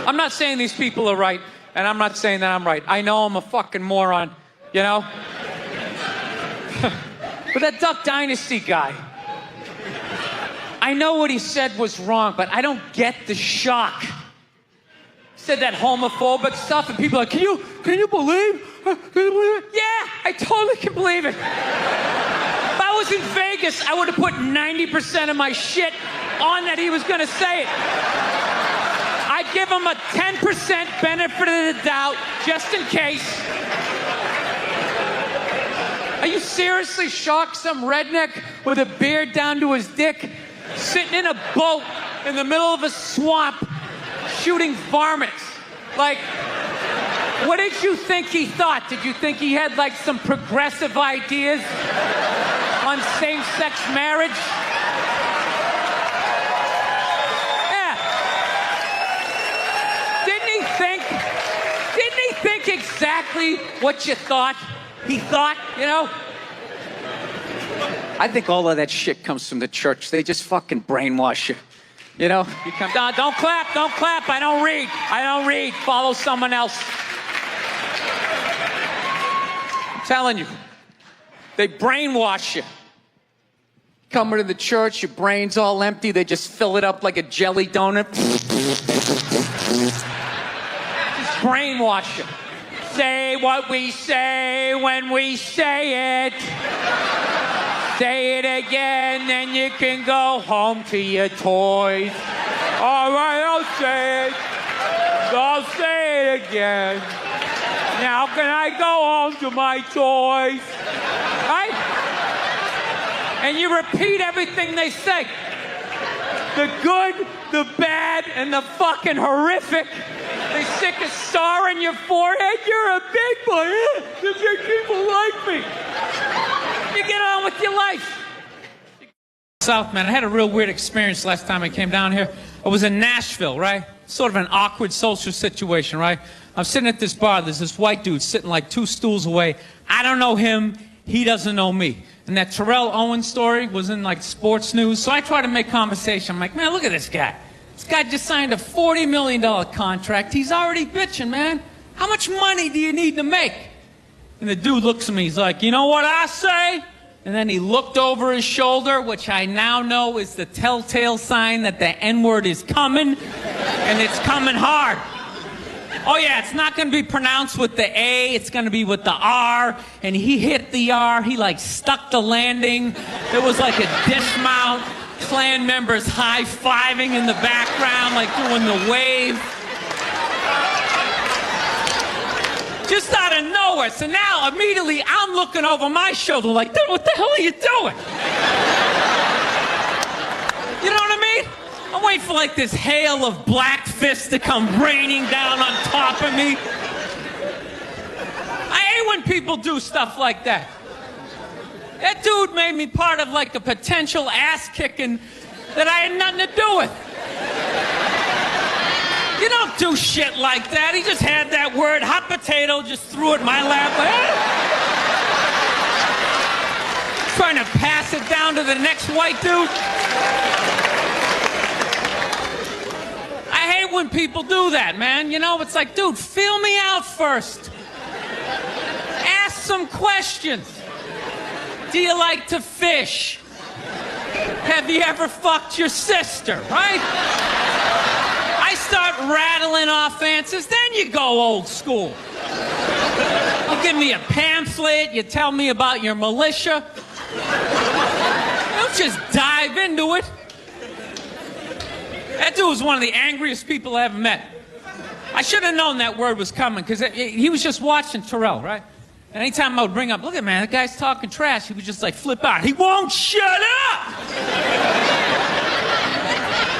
I'm not saying these people are right, and I'm not saying that I'm right. I know I'm a fucking moron, you know? But that Duck Dynasty guy, I know what he said was wrong, but I don't get the shock. He said that homophobic stuff, and people are like, can you believe? Can you believe it? Yeah, I totally can believe it. If I was in Vegas, I would have put 90% of my shit on that he was gonna say it. I'd give him a 10% benefit of the doubt, just in case. Are you seriously shocked some redneck with a beard down to his dick, sitting in a boat in the middle of a swamp, shooting varmints? Like, what did you think he thought? Did you think he had like some progressive ideas on same-sex marriage? Yeah. Didn't he think exactly what you thought he thought, you know? I think all of that shit comes from the church. They just fucking brainwash you. You know, you come down, don't clap, I don't read, follow someone else. I'm telling you, they brainwash you. Coming to the church, your brain's all empty, they just fill it up like a jelly donut. Just brainwash you. Say what we say when we say it. Say it again, then you can go home to your toys. All right, I'll say it. I'll say it again. Now can I go home to my toys? Right? And you repeat everything they say. The good, the bad, and the fucking horrific. They stick a star in your forehead. You're a big boy. The big people like me. You get on with your life. South, man, I had a real weird experience last time I came down here. I was in Nashville, right? Sort of an awkward social situation, right? I'm sitting at this bar. There's this white dude sitting like 2 stools away. I don't know him. He doesn't know me. And that Terrell Owens story was in like sports news. So I try to make conversation. I'm like, man, look at this guy. This guy just signed a $40 million contract. He's already bitching, man. How much money do you need to make? And the dude looks at me. He's like, you know what I say? And then he looked over his shoulder, which I now know is the telltale sign that the N-word is coming, and it's coming hard. Oh yeah, it's not going to be pronounced with the A, it's going to be with the R, and he hit the R, he like stuck the landing. There was like a dismount, Klan members high-fiving in the background, like doing the wave. Just out of nowhere. So now, immediately, I'm looking over my shoulder like, dude, what the hell are you doing? You know what I mean? I'm waiting for like this hail of black fists to come raining down on top of me. I hate when people do stuff like that. That dude made me part of like a potential ass-kicking that I had nothing to do with. You don't do shit like that. He just had that word, hot potato, just threw it in my lap. Trying to pass it down to the next white dude. I hate when people do that, man. You know, it's like, dude, feel me out first. Ask some questions. Do you like to fish? Have you ever fucked your sister, right? I start rattling off answers, then you go old school. You give me a pamphlet, you tell me about your militia. Don't just dive into it. That dude was one of the angriest people I ever met. I should have known that word was coming, because he was just watching Terrell, right? And anytime I would bring up, look at man, that guy's talking trash, he would just like flip out. He won't shut up!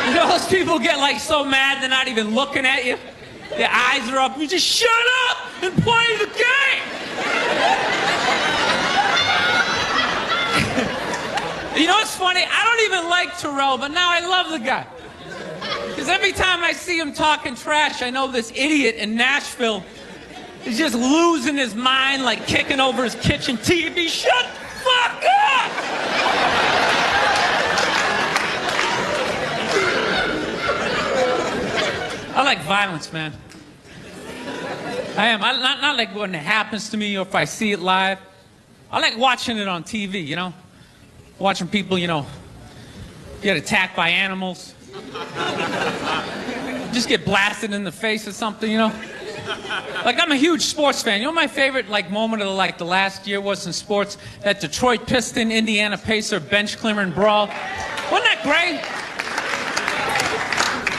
You know, those people get like so mad they're not even looking at you. Their eyes are up. You just shut up and play the game. You know what's funny? I don't even like Terrell, but now I love the guy. Because every time I see him talking trash, I know this idiot in Nashville is just losing his mind, like kicking over his kitchen TV. Shut the fuck up! I like violence, man. I am. Not like when it happens to me or if I see it live. I like watching it on TV, you know? Watching people, you know, get attacked by animals. Just get blasted in the face or something, you know? Like, I'm a huge sports fan. You know, my favorite, like, moment of, like, the last year was in sports? That Detroit Piston, Indiana Pacer, bench clearing brawl. Wasn't that great?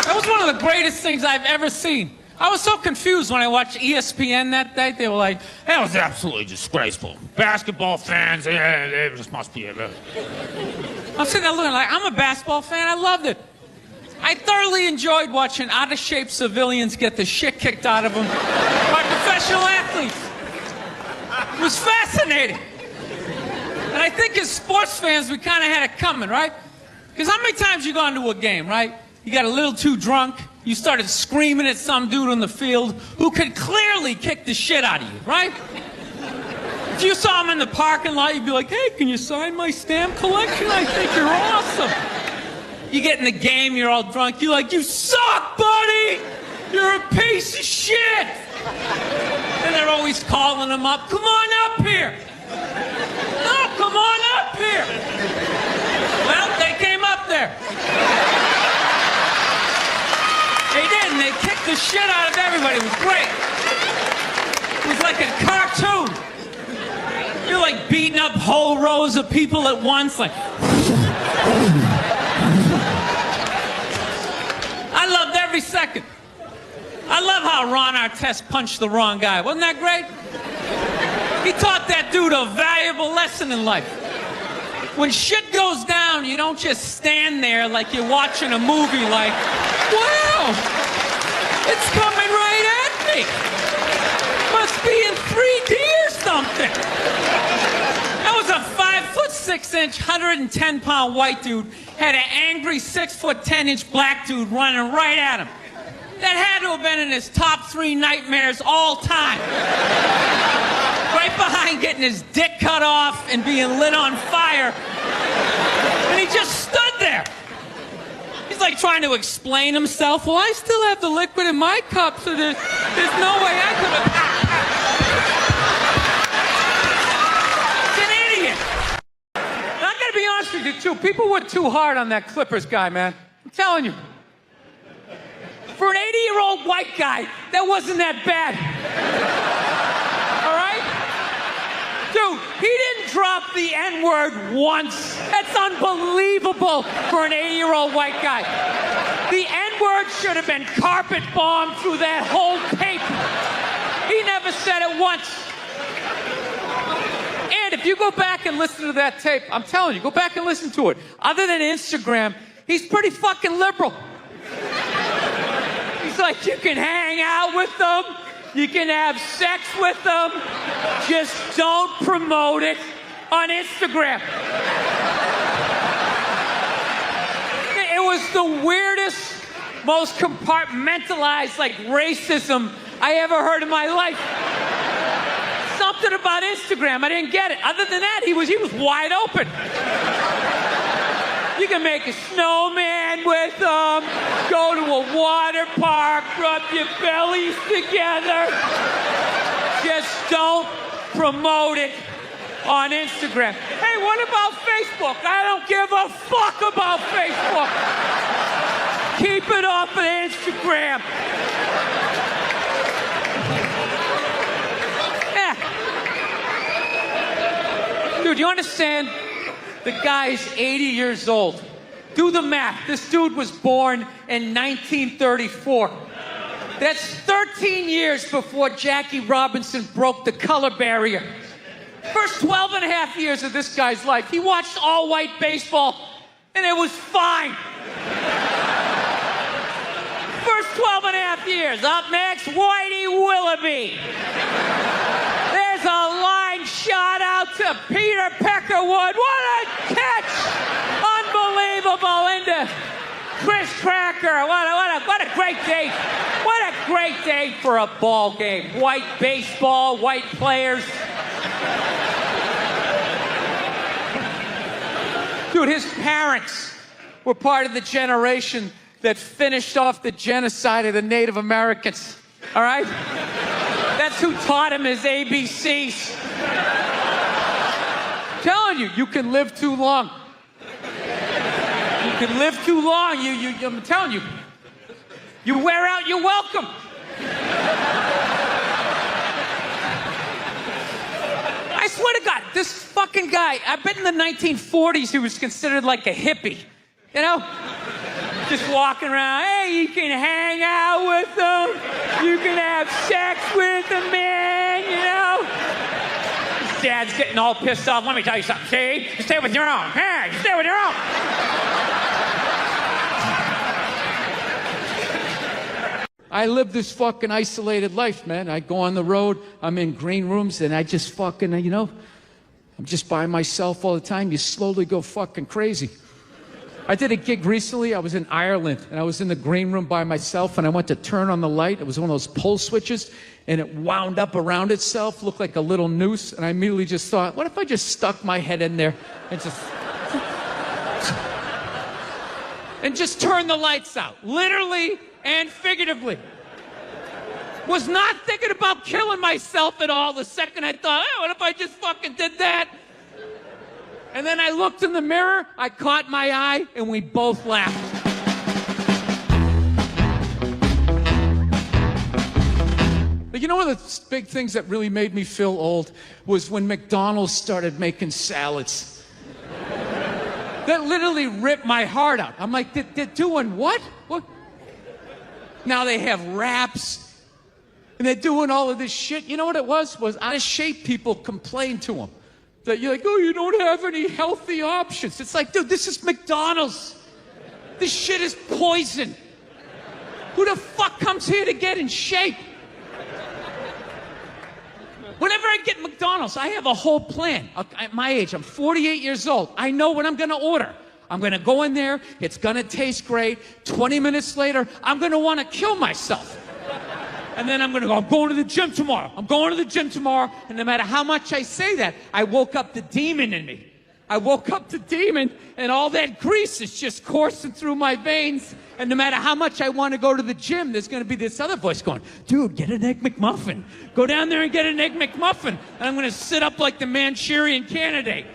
That was one of the greatest things I've ever seen. I was so confused when I watched ESPN that day. They were like, that was absolutely disgraceful. Basketball fans, it just must be. I'm sitting there looking like, I'm a basketball fan. I loved it. I thoroughly enjoyed watching out-of-shape civilians get the shit kicked out of them by professional athletes. It was fascinating. And I think as sports fans, we kind of had it coming, right? Because how many times you gone to a game, right? You got a little too drunk. You started screaming at some dude on the field who could clearly kick the shit out of you, right? If you saw him in the parking lot, you'd be like, hey, can you sign my stamp collection? I think you're awesome. You get in the game, you're all drunk. You're like, you suck, buddy! You're a piece of shit! And they're always calling him up. Come on up here! No, come on up here! Well, they came up there. They did, and they kicked the shit out of everybody. It was great. It was like a cartoon. You're like beating up whole rows of people at once, like... I loved every second. I love how Ron Artest punched the wrong guy. Wasn't that great? He taught that dude a valuable lesson in life. When shit goes down, you don't just stand there like you're watching a movie like, wow, it's coming right at me. Must be in 3D or something. That was a 5'6", 110-pound white dude had an angry 6'10" black dude running right at him. That had to have been in his top 3 nightmares all time. Right behind getting his dick cut off and being lit on fire. And he just stood there. He's like trying to explain himself. Well, I still have the liquid in my cup, so there's no way I could have... To be honest with you, too, people were too hard on that Clippers guy, man. I'm telling you. For an 80-year-old white guy, that wasn't that bad. All right? Dude, he didn't drop the N-word once. That's unbelievable for an 80-year-old white guy. The N-word should have been carpet bombed through that whole tape. He never said it once. And if you go back and listen to that tape, I'm telling you, go back and listen to it. Other than Instagram, he's pretty fucking liberal. He's like, you can hang out with them, you can have sex with them, just don't promote it on Instagram. It was the weirdest, most compartmentalized, like, racism I ever heard in my life. Something about Instagram, I didn't get it. Other than that, he was wide open. You can make a snowman with them, go to a water park, rub your bellies together. Just don't promote it on Instagram. Hey, what about Facebook? I don't give a fuck about Facebook. Keep it off of Instagram. Dude, you understand? The guy's 80 years old. Do the math. This dude was born in 1934. That's 13 years before Jackie Robinson broke the color barrier. First 12 and a half years of this guy's life, he watched all-white baseball, and it was fine. First 12 and a half years. Up next, Whitey Willoughby. There's a line shot out to Peter Peckerwood. What a catch! Unbelievable into Chris Cracker. What a great day. What a great day for a ball game. White baseball, white players. Dude, his parents were part of the generation that finished off the genocide of the Native Americans. All right? That's who taught him his ABCs. I'm telling you, you can live too long. You can live too long. I'm telling you. You wear out your welcome. I swear to God, this fucking guy, I bet in the 1940s he was considered like a hippie. You know? Just walking around, hey, you can hang out with them. You can have sex with a man, you know? His dad's getting all pissed off. Let me tell you something, see? You stay with your own. Hey, you stay with your own. I live this fucking isolated life, man. I go on the road, I'm in green rooms, and I just fucking, you know, I'm just by myself all the time. You slowly go fucking crazy. I did a gig recently. I was in Ireland, and I was in the green room by myself, and I went to turn on the light. It was one of those pull switches, and it wound up around itself, looked like a little noose, and I immediately just thought, what if I just stuck my head in there and just turned the lights out, literally and figuratively. Was not thinking about killing myself at all the second I thought, oh, what if I just fucking did that? And then I looked in the mirror, I caught my eye, and we both laughed. But you know one of the big things that really made me feel old was when McDonald's started making salads. That literally ripped my heart out. I'm like, they're doing what? What? Now they have wraps, and they're doing all of this shit. You know what it was? Was out of shape people complained to them. That you're like, oh, you don't have any healthy options. It's like, dude, this is McDonald's. This shit is poison. Who the fuck comes here to get in shape? Whenever I get McDonald's, I have a whole plan. At my age, I'm 48 years old. I know what I'm going to order. I'm going to go in there. It's going to taste great. 20 minutes later, I'm going to want to kill myself. And then I'm going to go, I'm going to the gym tomorrow. I'm going to the gym tomorrow. And no matter how much I say that, I woke up the demon in me. I woke up the demon, and all that grease is just coursing through my veins. And no matter how much I want to go to the gym, there's going to be this other voice going, dude, get an Egg McMuffin. Go down there and get an Egg McMuffin. And I'm going to sit up like the Manchurian Candidate.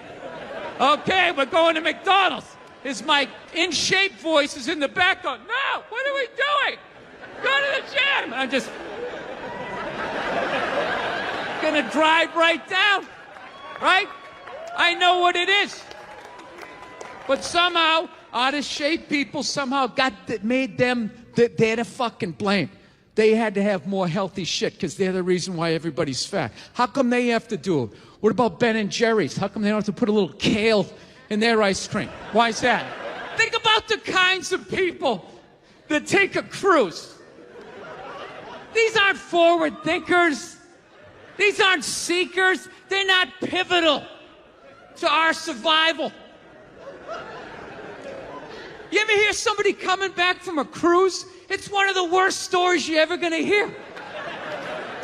Okay, we're going to McDonald's. Is my in-shape voice is in the back going, no, what are we doing? Go to the gym. I'm just gonna drive right down, right? I know what it is. But somehow, out of shape people somehow made them, they're the fucking blame. They had to have more healthy shit because they're the reason why everybody's fat. How come they have to do it? What about Ben and Jerry's? How come they don't have to put a little kale in their ice cream? Why is that? Think about the kinds of people that take a cruise. These aren't forward thinkers. These aren't seekers. They're not pivotal to our survival. You ever hear somebody coming back from a cruise? It's one of the worst stories you're ever going to hear.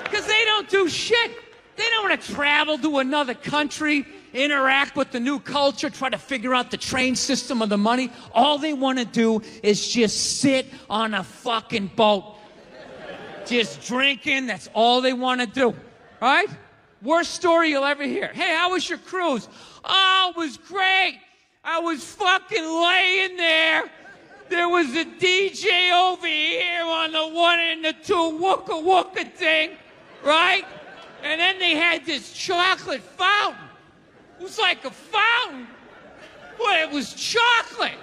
Because they don't do shit. They don't want to travel to another country, interact with the new culture, try to figure out the train system or the money. All they want to do is just sit on a fucking boat. Just drinking, that's all they want to do, right? Worst story you'll ever hear. Hey, how was your cruise? Oh, it was great. I was fucking laying there. There was a DJ over here on the 1 and the 2 wooka wooka thing, right? And then they had this chocolate fountain. It was like a fountain, but it was chocolate.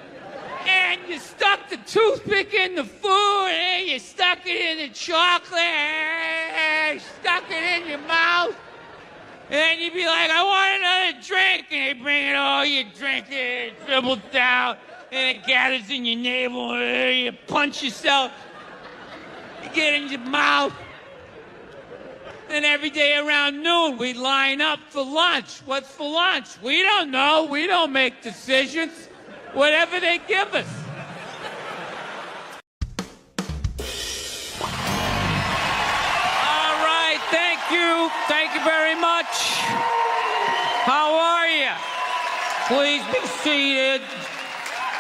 And you stuck the toothpick in the food, and you stuck it in the chocolate, and you stuck it in your mouth. And then you'd be like, I want another drink. And they bring it all, you drink it, it dribbles down, and it gathers in your navel, and you punch yourself. You get in your mouth. And every day around noon, we'd line up for lunch. What's for lunch? We don't know. We don't make decisions. Whatever they give us. All right, thank you. Thank you very much. How are you? Please be seated.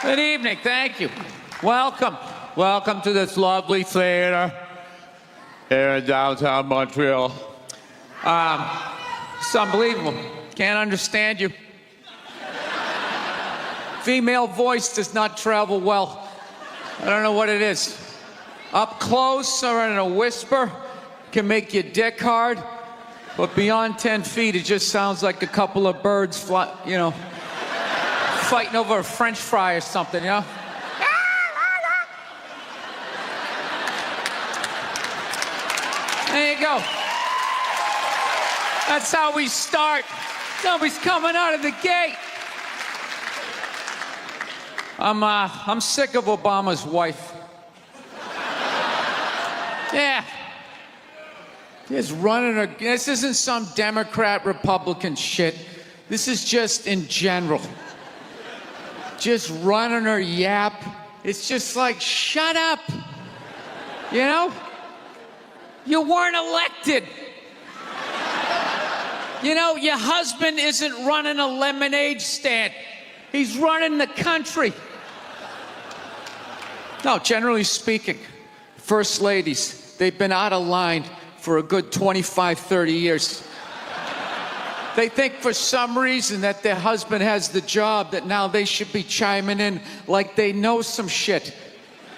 Good evening. Thank you. Welcome. welcome to this lovely theater here in downtown Montreal. It's unbelievable. Can't understand you. Female voice does not travel well. I don't know what it is. Up close or in a whisper can make your dick hard, but beyond 10 feet, it just sounds like a couple of birds fighting over a French fry or something, you know? There you go. That's how we start. Somebody's coming out of the gate. I'm sick of Obama's wife. Yeah. Just running her. This isn't some Democrat, Republican shit. This is just in general. Just running her yap. It's just like, shut up. You know? You weren't elected. You know, your husband isn't running a lemonade stand. He's running the country. No, generally speaking, first ladies, they've been out of line for a good 25, 30 years. They think for some reason that their husband has the job, that now they should be chiming in like they know some shit.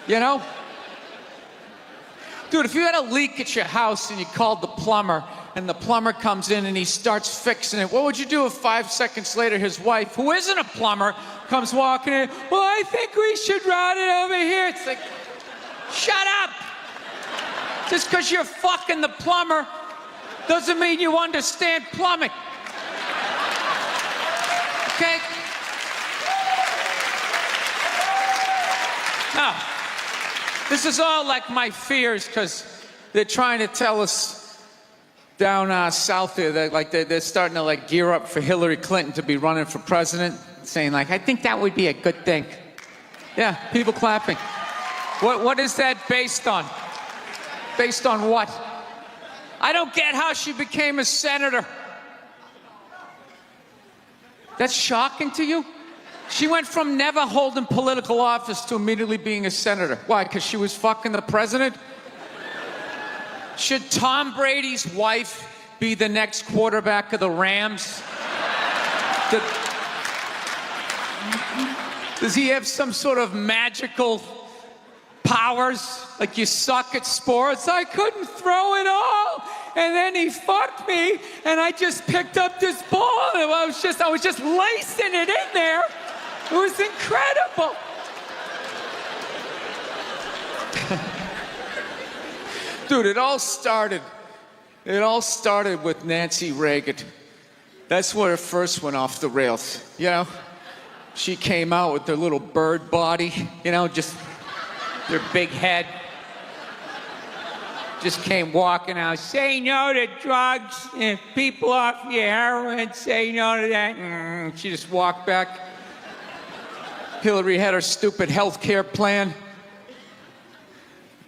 You know? Dude, if you had a leak at your house and you called the plumber, and the plumber comes in and he starts fixing it, what would you do if 5 seconds later his wife, who isn't a plumber, comes walking in? Well, I think we should route it over here. It's like, shut up. Just because you're fucking the plumber doesn't mean you understand plumbing. Okay? Now, this is all like my fears, because they're trying to tell us down south there that they're starting to gear up for Hillary Clinton to be running for president, saying I think that would be a good thing. Yeah, people clapping. What is that based on? Based on what? I don't get how she became a senator. That's shocking to you? She went from never holding political office to immediately being a senator. Why? Because she was fucking the president? Should Tom Brady's wife be the next quarterback of the Rams? Does he have some sort of magical powers? Like, you suck at sports? I couldn't throw it all, and then he fucked me, and I just picked up this ball, and I was just lacing it in there. It was incredible. Dude, it all started with Nancy Reagan. That's where it first went off the rails, you know? She came out with her little bird body, you know, just their big head. Just came walking out, say no to drugs, and people off your heroin, say no to that. She just walked back. Hillary had her stupid health care plan.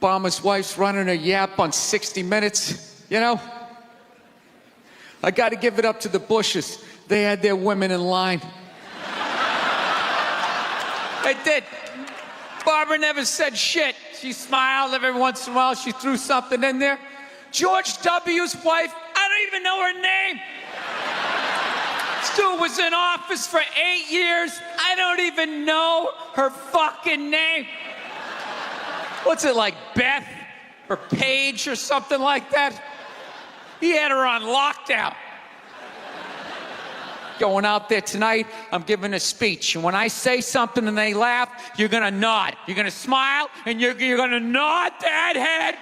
Obama's wife's running her yap on 60 Minutes, you know? I got to give it up to the Bushes. They had their women in line. They did. Barbara never said shit. She smiled every once in a while. She threw something in there. George W.'s wife, I don't even know her name. Stu was in office for 8 years. I don't even know her fucking name. What's it, like Beth or Paige or something like that? He had her on lockdown. Going out there tonight, I'm giving a speech. And when I say something and they laugh, you're going to nod. You're going to smile, and you're going to nod that head.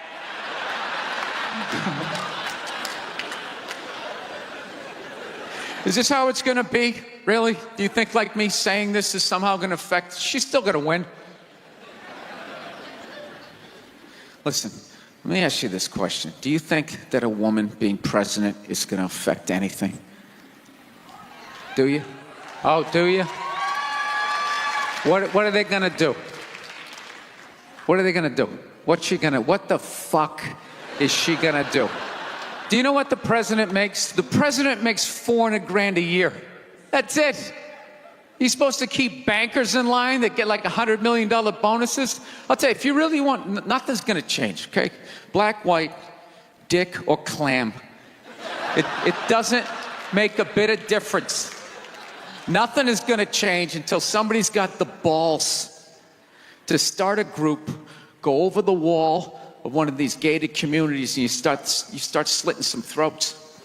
Is this how it's going to be? Really? Do you think me saying this is somehow going to affect? She's still going to win. Listen, let me ask you this question. Do you think that a woman being president is going to affect anything? Do you? Oh, do you? What are they going to do? What are they going to do? What the fuck is she going to do? Do you know what the president makes? The president makes $400,000 a year. That's it. You're supposed to keep bankers in line that get like $100 million bonuses. I'll tell you, if you really want, nothing's going to change, okay? Black, white, dick, or clam. It doesn't make a bit of difference. Nothing is going to change until somebody's got the balls to start a group, go over the wall of one of these gated communities, and you start slitting some throats.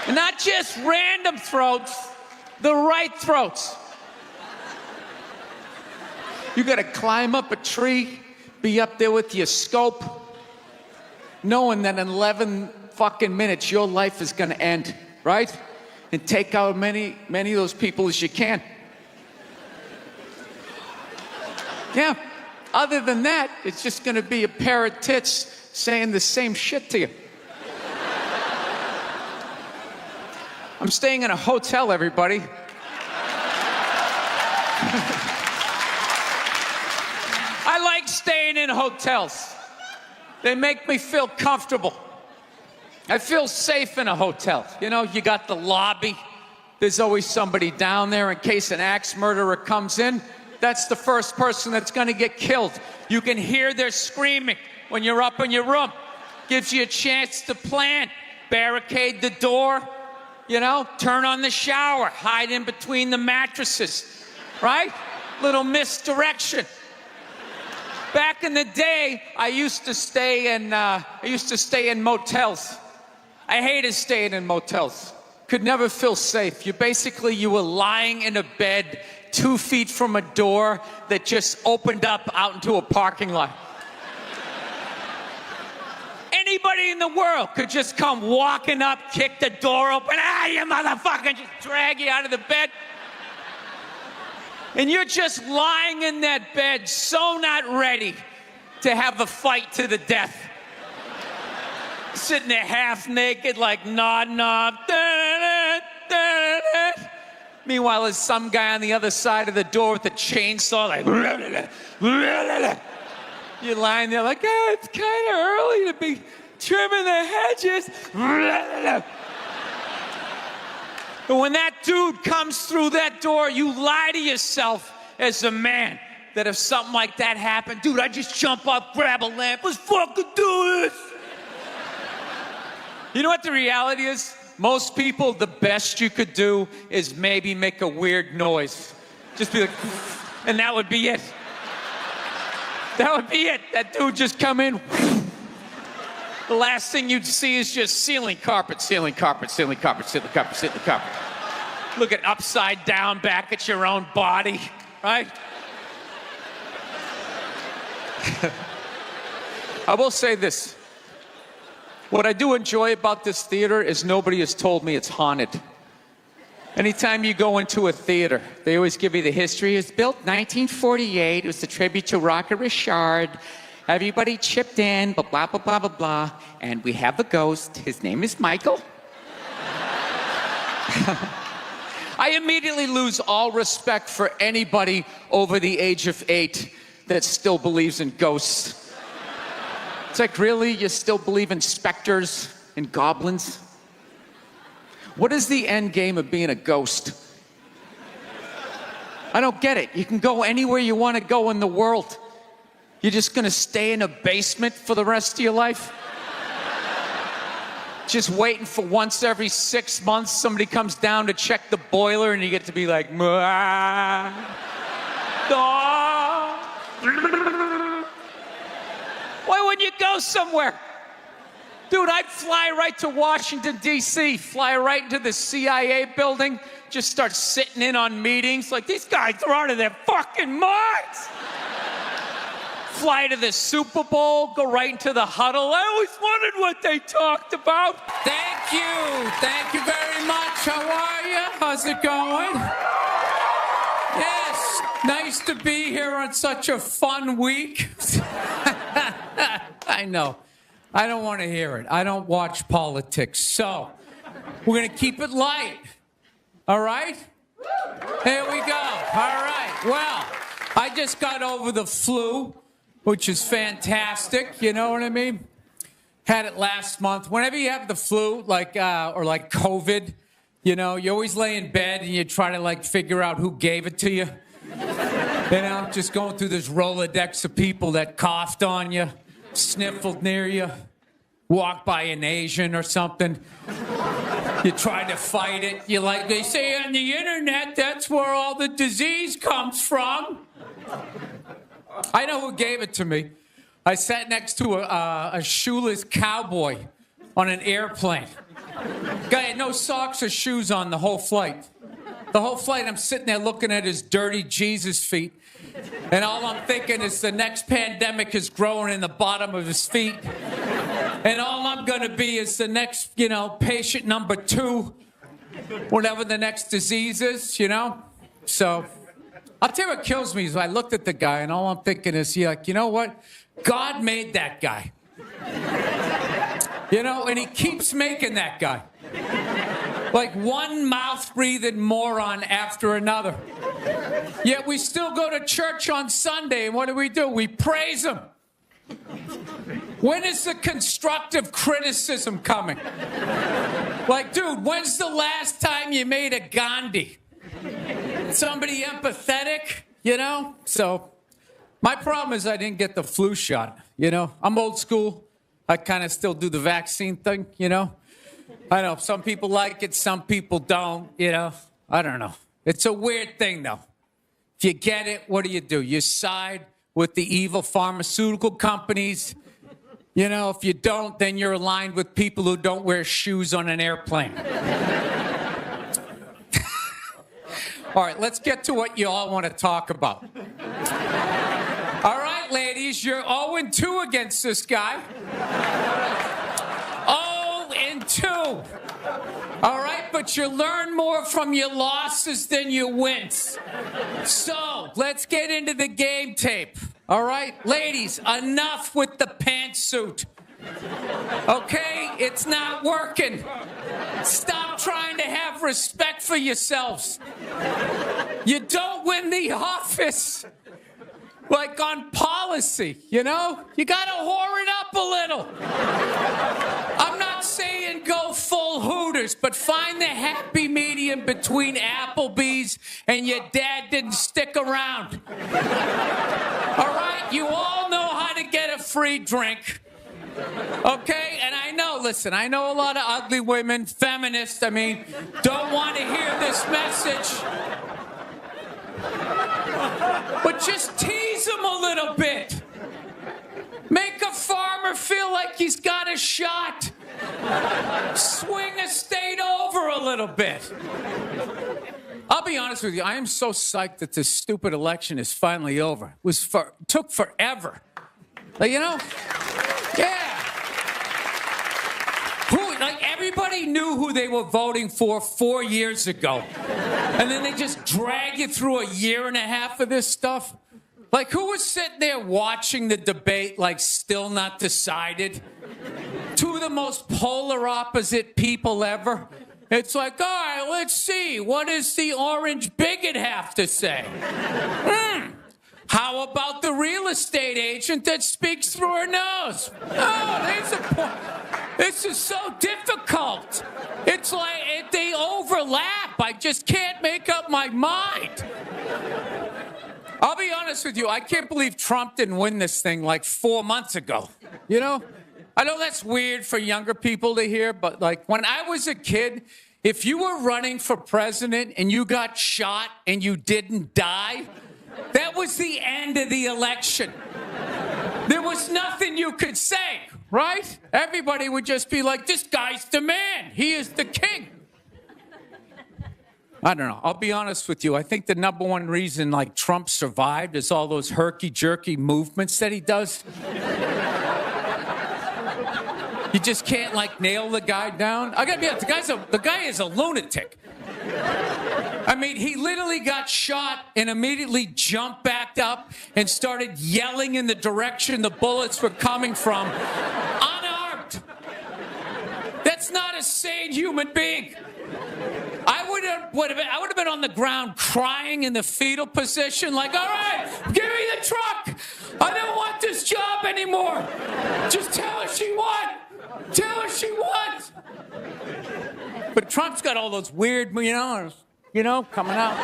And not just random throats, the right throats. You got to climb up a tree, be up there with your scope, knowing that in 11 fucking minutes your life is going to end, right? And take out many of those people as you can. Yeah. Other than that, it's just going to be a pair of tits saying the same shit to you. I'm staying in a hotel, everybody. I like staying in hotels. They make me feel comfortable. I feel safe in a hotel. You know, you got the lobby. There's always somebody down there in case an axe murderer comes in. That's the first person that's going to get killed. You can hear their screaming when you're up in your room. Gives you a chance to plan. Barricade the door. You know, turn on the shower, hide in between the mattresses, right? Little misdirection. Back in the day, I used to stay in motels. I hated staying in motels. Could never feel safe. You were lying in a bed 2 feet from a door that just opened up out into a parking lot. Anybody in the world could just come walking up, kick the door open, you motherfucker, just drag you out of the bed. And you're just lying in that bed, so not ready to have a fight to the death. Sitting there half naked, like nod. Meanwhile, there's some guy on the other side of the door with a chainsaw, like, you're lying there like, it's kind of early to be trimming the hedges. But when that dude comes through that door, you lie to yourself as a man that if something like that happened, dude, I'd just jump up, grab a lamp, let's fucking do this. You know what the reality is? Most people, the best you could do is maybe make a weird noise. Just be like, and that would be it. That would be it. That dude just come in. The last thing you'd see is just ceiling carpet. Looking upside down back at your own body, right? I will say this. What I do enjoy about this theater is nobody has told me it's haunted. Anytime you go into a theater, they always give you the history. It was built 1948. It was a tribute to Rocket Richard. Everybody chipped in, blah, blah, blah, blah, blah, blah. And we have a ghost. His name is Michael. I immediately lose all respect for anybody over the age of 8 that still believes in ghosts. It's like, really? You still believe in specters and goblins? What is the end game of being a ghost? I don't get it. You can go anywhere you want to go in the world. You're just going to stay in a basement for the rest of your life? Just waiting for once every 6 months somebody comes down to check the boiler and you get to be like, why wouldn't you go somewhere? Dude, I'd fly right to Washington, D.C., fly right into the CIA building, just start sitting in on meetings like, these guys are out of their fucking minds. Fly to the Super Bowl, go right into the huddle. I always wondered what they talked about. Thank you. Thank you very much. How are you? How's it going? Yes. Nice to be here on such a fun week. I know. I don't want to hear it. I don't watch politics. So, we're going to keep it light. All right? Here we go. All right. Well, I just got over the flu, which is fantastic. You know what I mean? Had it last month. Whenever you have the flu, or like COVID, You know, you always lay in bed and you try to like figure out who gave it to you. You know, just going through this Rolodex of people that coughed on you, sniffled near you, walked by an Asian or something. You try to fight it. You like, they say on the internet, that's where all the disease comes from. I know who gave it to me. I sat next to a shoeless cowboy on an airplane. Guy had no socks or shoes on the whole flight. The whole flight, I'm sitting there looking at his dirty Jesus feet. And all I'm thinking is the next pandemic is growing in the bottom of his feet. And all I'm going to be is the next, you know, patient number 2, whatever the next disease is, you know? So I'll tell you what kills me is I looked at the guy and all I'm thinking is, like, you know what? God made that guy. You know, and he keeps making that guy. Like one mouth-breathing moron after another. Yet we still go to church on Sunday, and what do? We praise him. When is the constructive criticism coming? Like, dude, when's the last time you made a Gandhi? Somebody empathetic, you know? So, my problem is I didn't get the flu shot, you know? I'm old school. I kind of still do the vaccine thing, you know? I know, some people like it, some people don't, you know? I don't know. It's a weird thing, though. If you get it, what do? You side with the evil pharmaceutical companies. You know, if you don't, then you're aligned with people who don't wear shoes on an airplane. All right, let's get to what you all want to talk about. All right, ladies, you're 0-2 against this guy. 0-2. All right, but you learn more from your losses than your wins. So, let's get into the game tape. All right, ladies, enough with the pantsuit. Okay, it's not working. Stop trying to have respect for yourselves. You don't win the office. Like on policy, you know? You gotta whore it up a little. I'm not saying go full Hooters, but find the happy medium between Applebee's and your dad didn't stick around. All right? You all know how to get a free drink. Okay? And I know, listen, I know a lot of ugly women, feminists, don't want to hear this message. But just tease him a little bit. Make a farmer feel like he's got a shot. Swing a state over a little bit. I'll be honest with you, I am so psyched that this stupid election is finally over. It took forever. Like, you know? Yeah. Everybody knew who they were voting for 4 years ago. And then they just drag you through a year and a half of this stuff. Like, who was sitting there watching the debate, like, still not decided? Two of the most polar opposite people ever. It's like, all right, let's see. What does the orange bigot have to say? How about the real estate agent that speaks through her nose? Oh, there's a point. This is so difficult. It's like they overlap. I just can't make up my mind. I'll be honest with you. I can't believe Trump didn't win this thing like 4 months ago. You know? I know that's weird for younger people to hear, but like when I was a kid, if you were running for president and you got shot and you didn't die, that was the end of the election. There was nothing you could say, right? Everybody would just be like, this guy's the man. He is the king. I don't know. I'll be honest with you. I think the number one reason like Trump survived is all those herky-jerky movements that he does. You just can't like nail the guy down. I gotta be honest, the guy is a lunatic. He literally got shot and immediately jumped back up and started yelling in the direction the bullets were coming from, unarmed. That's not a sane human being. I would have been on the ground crying in the fetal position, like, all right, give me the truck. I don't want this job anymore. Just tell her she won. Tell her she won. But Trump's got all those weird, coming out.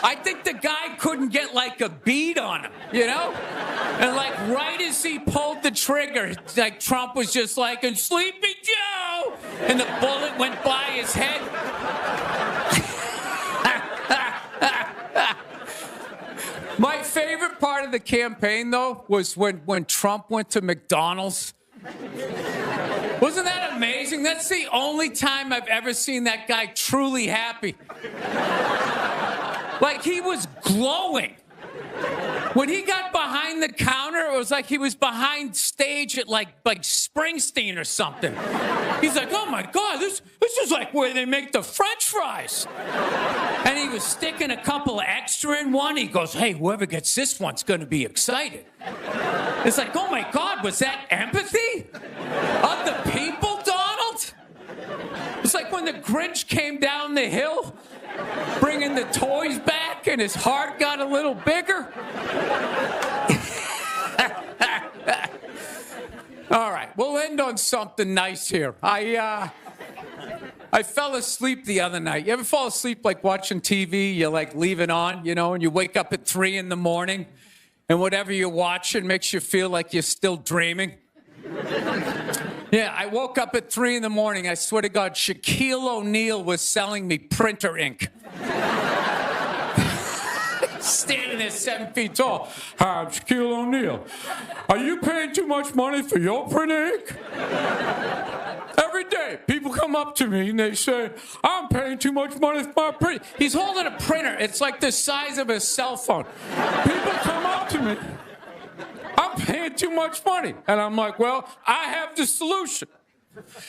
I think the guy couldn't get like a bead on him, And like right as he pulled the trigger, like Trump was just like, and Sleepy Joe, and the bullet went by his head. My favorite part of the campaign, though, was when Trump went to McDonald's. Wasn't that amazing? That's the only time I've ever seen that guy truly happy. Like, he was glowing. When he got behind the counter, it was like he was behind stage at like Springsteen or something. He's like, oh my God, this is like where they make the French fries. And he was sticking a couple of extra in one. He goes, hey, whoever gets this one's gonna be excited. It's like, oh my God, was that empathy? Of the people, Donald? It's like when the Grinch came down the hill, bringing the toys back, and his heart got a little bigger. All right, we'll end on something nice here. I fell asleep the other night. You ever fall asleep like watching TV? You like leave it on, and you wake up at 3 in the morning, and whatever you're watching makes you feel like you're still dreaming. Yeah, I woke up at 3 in the morning. I swear to God, Shaquille O'Neal was selling me printer ink. Standing there 7 feet tall. Hi, I'm Shaquille O'Neal. Are you paying too much money for your printer ink? Every day, people come up to me and they say, I'm paying too much money for my printer. He's holding a printer. It's like the size of a cell phone. People come up to me. I'm paying too much money. And I'm like, well, I have the solution.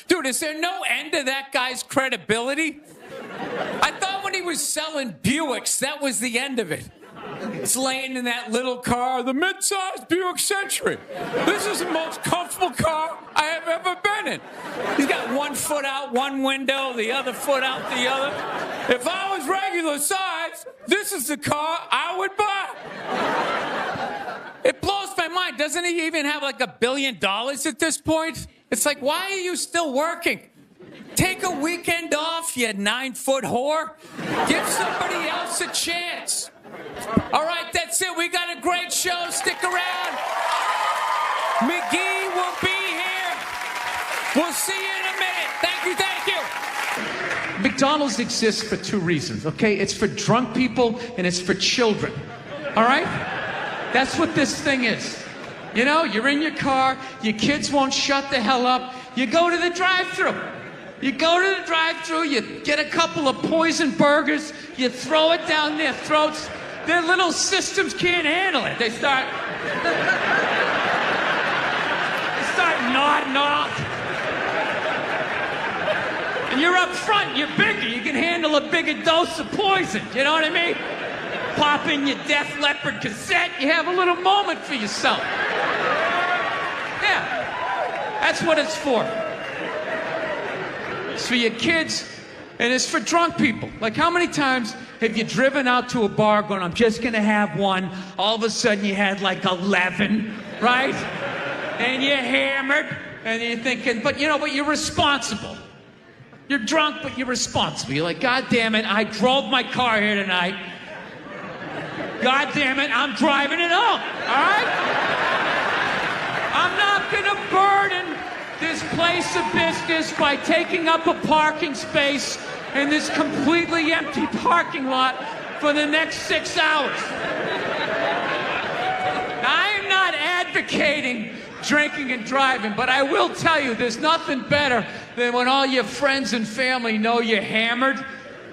Dude, is there no end to that guy's credibility? I thought when he was selling Buicks, that was the end of it. It's laying in that little car, the mid-sized Buick Century. This is the most comfortable car I have ever been in. He's got one foot out one window, the other foot out the other. If I was regular size, this is the car I would buy. It blows my mind. Doesn't he even have like $1 billion at this point? It's like, why are you still working? Take a weekend off, you 9-foot whore. Give somebody else a chance. All right, that's it. We got a great show. Stick around. McGee will be here. We'll see you in a minute. Thank you, thank you. McDonald's exists for 2 reasons, okay? It's for drunk people and it's for children, all right? That's what this thing is. You're in your car, your kids won't shut the hell up. You go to the drive-thru. You get a couple of poison burgers, you throw it down their throats. Their little systems can't handle it. They start nodding off. And you're up front, you're bigger. You can handle a bigger dose of poison. You know what I mean? Pop in your Def Leppard cassette, you have a little moment for yourself. Yeah, that's what it's for. It's for your kids, and it's for drunk people. Like, how many times have you driven out to a bar going, I'm just gonna have one, all of a sudden you had like 11, right? And you're hammered, and you're thinking, but you're responsible. You're drunk, but you're responsible. You're like, God damn it, I drove my car here tonight. God damn it, I'm driving it home, all right? I'm not gonna burden this place of business by taking up a parking space in this completely empty parking lot for the next 6 hours. I am not advocating drinking and driving, but I will tell you, there's nothing better than when all your friends and family know you're hammered.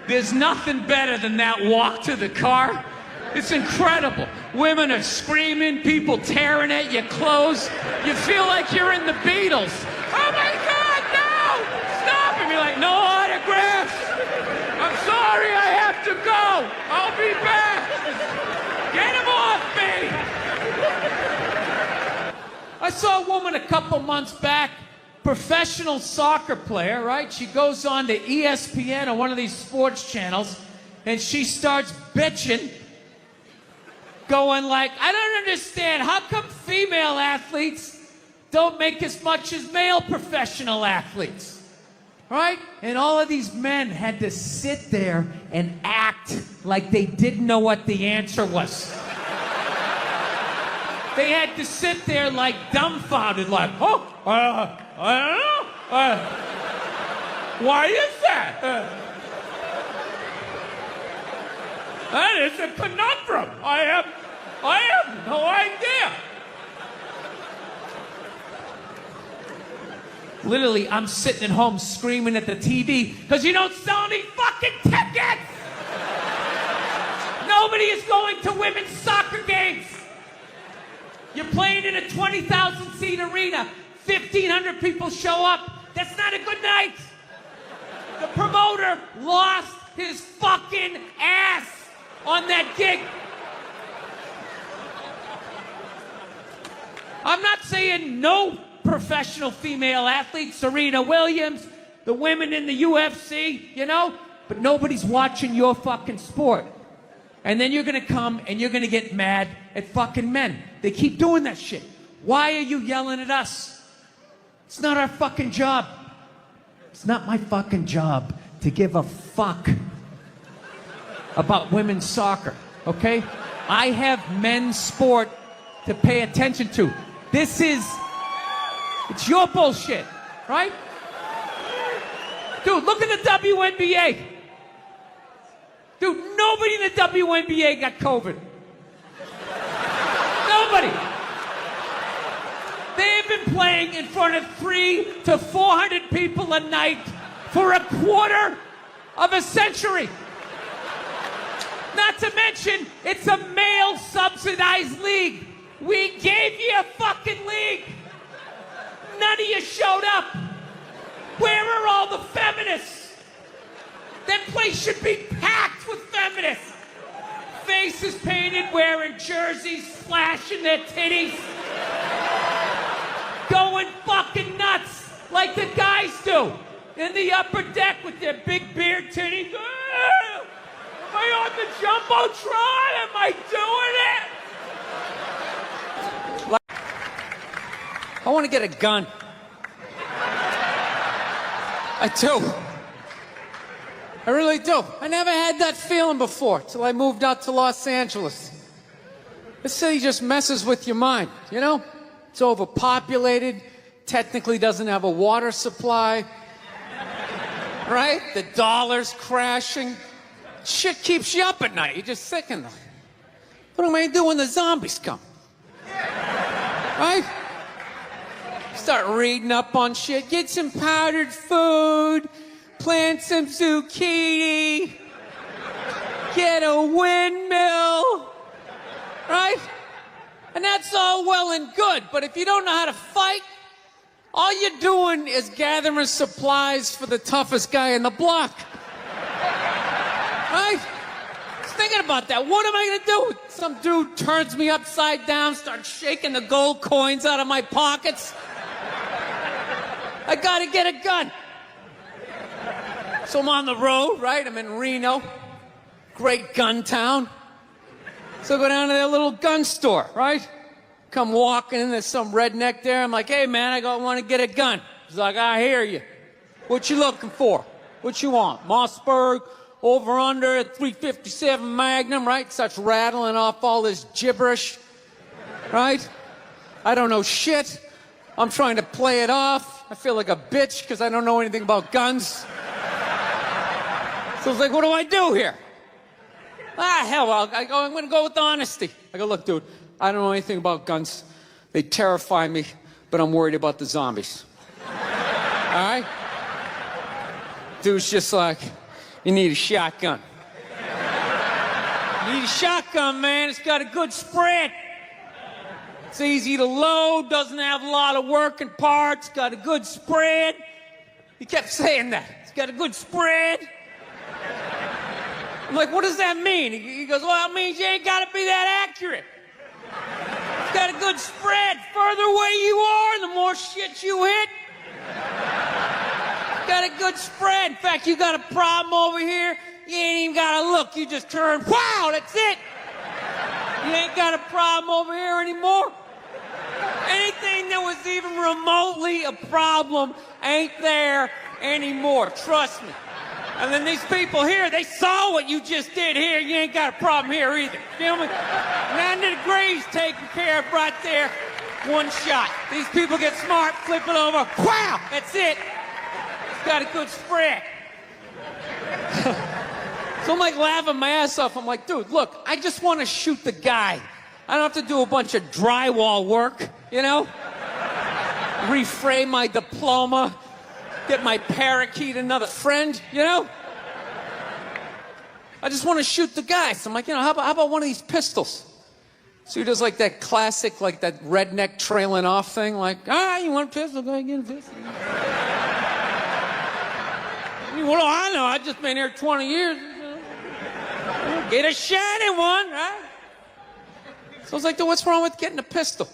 There's nothing better than that walk to the car. It's incredible. Women are screaming, people tearing at your clothes. You feel like you're in the Beatles. Oh my God, no! Stop! And you're like, no autographs! I'm sorry, I have to go! I'll be back! Get him off me! I saw a woman a couple months back, professional soccer player, right? She goes on to ESPN or one of these sports channels, and she starts bitching, going like, I don't understand, how come female athletes don't make as much as male professional athletes? right? And all of these men had to sit there and act like they didn't know what the answer was. They had to sit there like dumbfounded, like, oh, I don't know. Why is that? That is a conundrum. I have no idea. Literally, I'm sitting at home screaming at the TV because you don't sell any fucking tickets! Nobody is going to women's soccer games. You're playing in a 20,000 seat arena. 1,500 people show up. That's not a good night. The promoter lost his fucking ass on that gig. I'm not saying no professional female athletes, Serena Williams, the women in the UFC, you know, but nobody's watching your fucking sport. And then you're gonna come and you're gonna get mad at fucking men. They keep doing that shit. Why are you yelling at us? It's not our fucking job. It's not my fucking job to give a fuck about women's soccer, okay? I have men's sport to pay attention to. It's your bullshit, right? Dude, look at the WNBA. Dude, nobody in the WNBA got COVID. Nobody. They've been playing in front of 300 to 400 people a night for a quarter of a century. Not to mention, it's a male-subsidized league. We gave you a fucking league. None of you showed up. Where are all the feminists? That place should be packed with feminists. Faces painted, wearing jerseys, flashing their titties. Going fucking nuts like the guys do. In the upper deck with their big beard titties. Am I on the Jumbotron? Am I doing it? I want to get a gun. I do. I really do. I never had that feeling before till I moved out to Los Angeles. This city just messes with your mind, you know? It's overpopulated, technically doesn't have a water supply, right? The dollar's crashing. Shit keeps you up at night. You're just thinking, what am I do when the zombies come? Right? Start reading up on shit. Get some powdered food. Plant some zucchini. Get a windmill. Right? And that's all well and good. But if you don't know how to fight, all you're doing is gathering supplies for the toughest guy in the block. Right? Just thinking about that. What am I gonna do? Some dude turns me upside down, starts shaking the gold coins out of my pockets. I gotta get a gun. So I'm on the road, right? I'm in Reno. Great gun town. So I go down to their little gun store, right? Come walking in, there's some redneck there. I'm like, hey man, I want to get a gun. He's like, I hear you. What you looking for? What you want? Mossberg, over under, 357 Magnum, right? Starts rattling off all this gibberish, right? I don't know shit. I'm trying to play it off. I feel like a bitch because I don't know anything about guns. So I was like, what do I do here? Hell, I'm going to go with honesty. I go, look, dude, I don't know anything about guns. They terrify me, but I'm worried about the zombies. All right? Dude's just like, you need a shotgun. You need a shotgun, man. It's got a good spread. It's easy to load, doesn't have a lot of working parts, got a good spread. He kept saying that. It's got a good spread. I'm like, what does that mean? He goes, well, it means you ain't got to be that accurate. It's got a good spread. Further away you are, the more shit you hit. Got a good spread. In fact, you got a problem over here, you ain't even got to look. You just turn, wow, that's it. You ain't got a problem over here anymore. Anything that was even remotely a problem ain't there anymore. Trust me. And then these people here, they saw what you just did here. You ain't got a problem here either. Feel me? 90 degrees taken care of right there. One shot. These people get smart, flip it over. Wow! That's it. It's got a good spread. So I'm like laughing my ass off. I'm like, dude, look, I just want to shoot the guy. I don't have to do a bunch of drywall work, you know? Reframe my diploma, get my parakeet another friend, you know? I just want to shoot the guy. So I'm like, how about one of these pistols? So he does like that classic, like that redneck trailing off thing, like, you want a pistol? Go ahead, get a pistol. Well, I know, I've just been here 20 years. Get a shiny one, right? So I was like, dude, what's wrong with getting a pistol?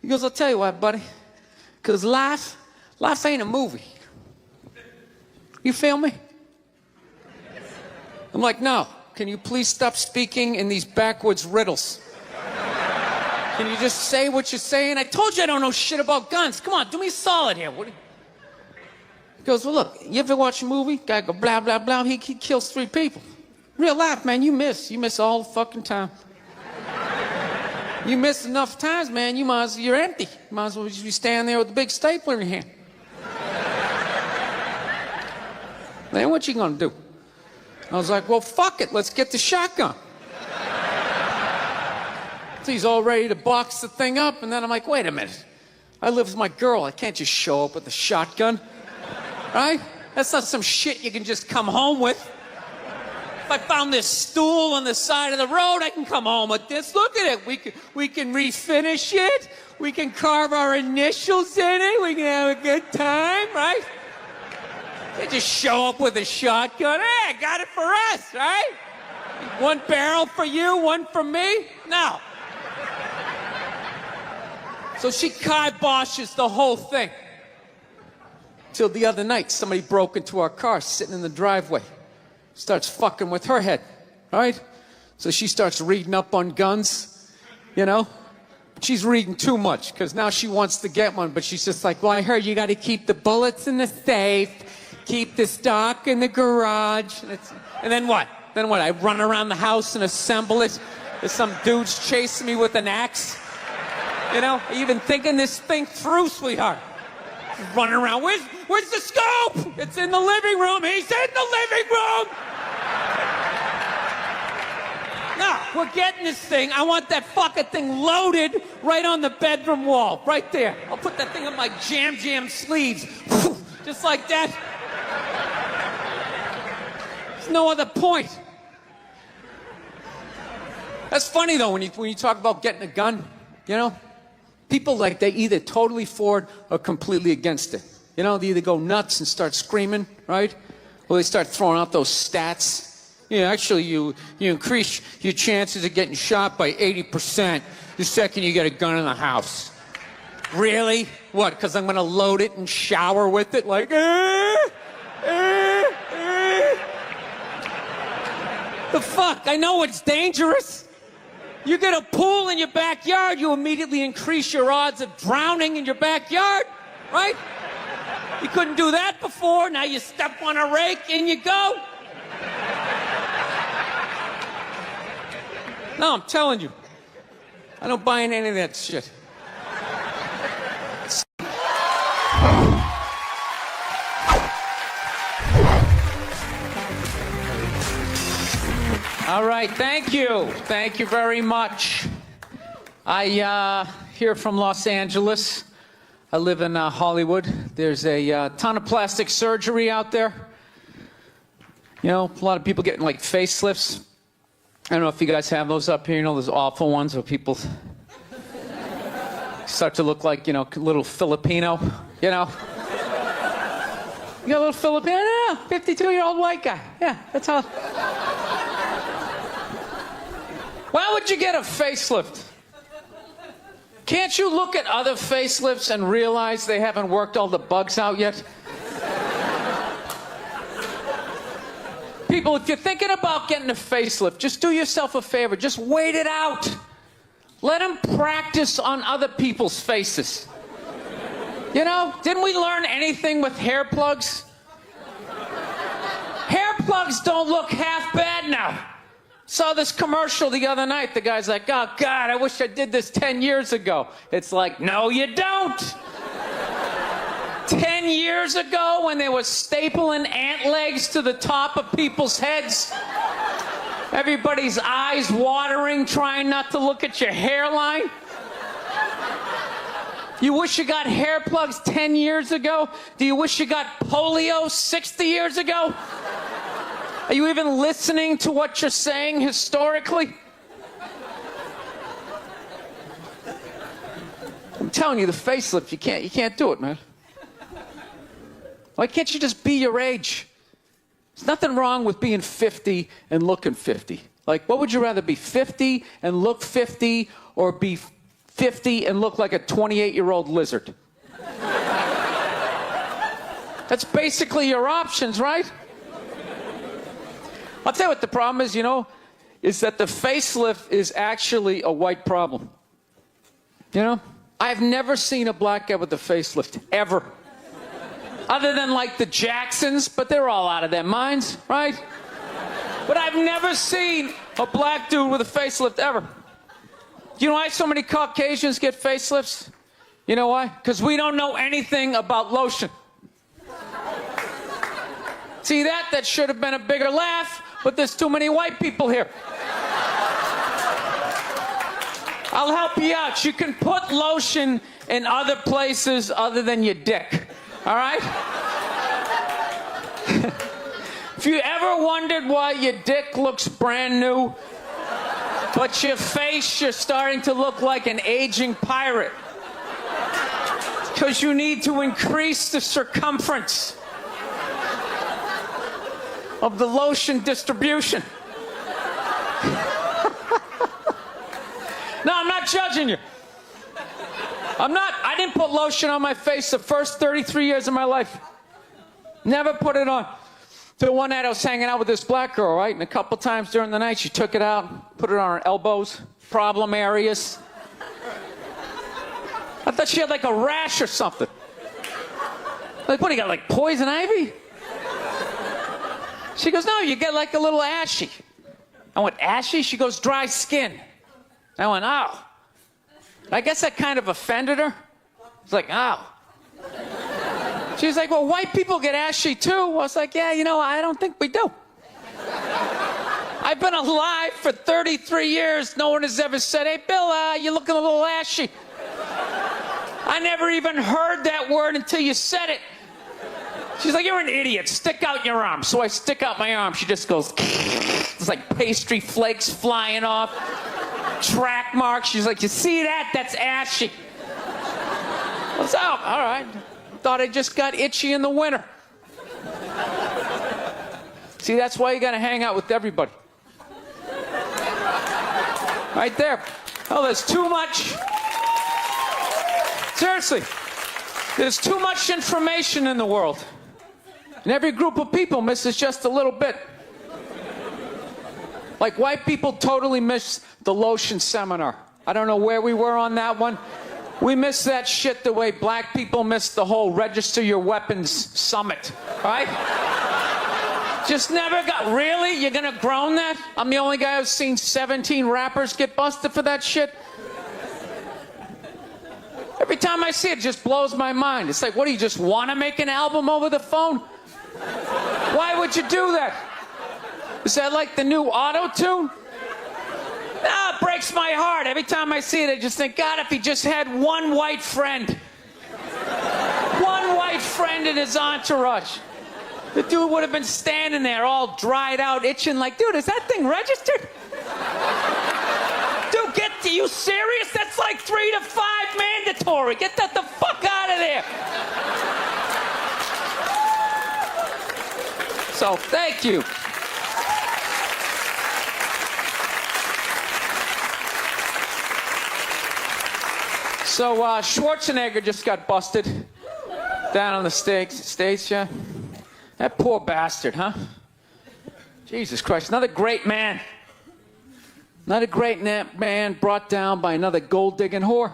He goes, I'll tell you what, buddy. Because life ain't a movie. You feel me? I'm like, no. Can you please stop speaking in these backwoods riddles? Can you just say what you're saying? I told you I don't know shit about guns. Come on, do me a solid here. He goes, well, look, you ever watch a movie? Guy go blah, blah, blah. He kills 3 people. Real life, man, you miss. You miss all the fucking time. You miss enough times, man, you're empty. You might as well just be standing there with a big stapler in your hand. Then what you gonna do? I was like, well, fuck it, let's get the shotgun. So he's all ready to box the thing up, and then I'm like, wait a minute. I live with my girl, I can't just show up with a shotgun. Right? That's not some shit you can just come home with. If I found this stool on the side of the road, I can come home with this. Look at it. We can refinish it. We can carve our initials in it. We can have a good time, right? You just show up with a shotgun. Hey, I got it for us, right? One barrel for you, one for me? No. So she kiboshes the whole thing. Till the other night, somebody broke into our car sitting in the driveway. Starts fucking with her head, right? So she starts reading up on guns, you know? She's reading too much, because now she wants to get one, but she's just like, well, I heard you got to keep the bullets in the safe, keep the stock in the garage. And then what? Then what? I run around the house and assemble it? There's some dude's chasing me with an axe? You know? Are you even thinking this thing through, sweetheart? Running around. Where's the scope? It's in the living room. He's in the living room. No, we're getting this thing. I want that fucking thing loaded right on the bedroom wall. Right there. I'll put that thing on my jam sleeves. Just like that. There's no other point. That's funny, though, when you talk about getting a gun, you know? People, like, they either totally for it or completely against it. You know, they either go nuts and start screaming, right? Or they start throwing out those stats. Yeah, actually, you increase your chances of getting shot by 80% the second you get a gun in the house. Really? What, because I'm going to load it and shower with it? Like, The fuck? I know it's dangerous. You get a pool in your backyard, you immediately increase your odds of drowning in your backyard, right? You couldn't do that before, now you step on a rake, in you go. No, I'm telling you, I don't buy into any of that shit. All right, thank you. Thank you very much. I here from Los Angeles. I live in Hollywood. There's a ton of plastic surgery out there. You know, a lot of people getting like facelifts. I don't know if you guys have those up here. You know, those awful ones where people start to look like, you know, little Filipino, you know. You got a little Filipino? Yeah, 52-year-old white guy. Yeah, that's how. Why would you get a facelift? Can't you look at other facelifts and realize they haven't worked all the bugs out yet? People, if you're thinking about getting a facelift, just do yourself a favor. Just wait it out. Let them practice on other people's faces. You know, didn't we learn anything with hair plugs? Hair plugs don't look half bad now. Saw this commercial the other night. The guy's like, oh, God, I wish I did this 10 years ago. It's like, no, you don't. 10 years ago when they were stapling ant legs to the top of people's heads, everybody's eyes watering, trying not to look at your hairline. You wish you got hair plugs 10 years ago? Do you wish you got polio 60 years ago? Are you even listening to what you're saying historically? I'm telling you, the facelift, you can't do it, man. Why can't you just be your age? There's nothing wrong with being 50 and looking 50. Like, what would you rather be, 50 and look 50, or be 50 and look like a 28-year-old lizard? That's basically your options, right? I'll tell you what the problem is, you know, is that the facelift is actually a white problem. You know? I've never seen a black guy with a facelift, ever. Other than, like, the Jacksons, but they're all out of their minds, right? But I've never seen a black dude with a facelift, ever. Do you know why so many Caucasians get facelifts? You know why? Because we don't know anything about lotion. See that? That should have been a bigger laugh, but there's too many white people here. I'll help you out. You can put lotion in other places other than your dick. All right? If you ever wondered why your dick looks brand new, but your face, you're starting to look like an aging pirate. Because you need to increase the circumference of the lotion distribution. No, I'm not judging you. I didn't put lotion on my face the first 33 years of my life. Never put it on. The one night I was hanging out with this black girl, right? And a couple times during the night, she took it out, put it on her elbows, problem areas. I thought she had like a rash or something. Like, what do you got, like poison ivy? She goes, no, you get like a little ashy. I went, ashy? She goes, dry skin. I went, oh. I guess that kind of offended her. It's like, oh. She's like, well, white people get ashy too. I was like, yeah, you know, I don't think we do. I've been alive for 33 years. No one has ever said, hey, Bill, you're looking a little ashy. I never even heard that word until you said it. She's like, you're an idiot. Stick out your arm. So I stick out my arm. She just goes, it's like pastry flakes flying off. Track marks. She's like, you see that? That's ashy. What's up? All right. Thought I just got itchy in the winter. See, that's why you gotta hang out with everybody. Right there. Oh, there's too much. Seriously. There's too much information in the world. And every group of people misses just a little bit. Like, white people totally miss the lotion seminar. I don't know where we were on that one. We missed that shit the way black people missed the whole register your weapons summit, right? Just never got, really? You're gonna groan that? I'm the only guy who's seen 17 rappers get busted for that shit? Every time I see it, it just blows my mind. It's like, what, do you just want to make an album over the phone? Why would you do that? Is that like the new auto-tune? No, it breaks my heart. Every time I see it, I just think, God, if he just had one white friend. One white friend in his entourage. The dude would have been standing there all dried out, itching like, dude, is that thing registered? Dude, are you serious? That's like 3 to 5 mandatory. Get that the fuck out of there. So, thank you. So, Schwarzenegger just got busted down on the States, yeah? That poor bastard, huh? Jesus Christ, another great man. Another great man brought down by another gold-digging whore.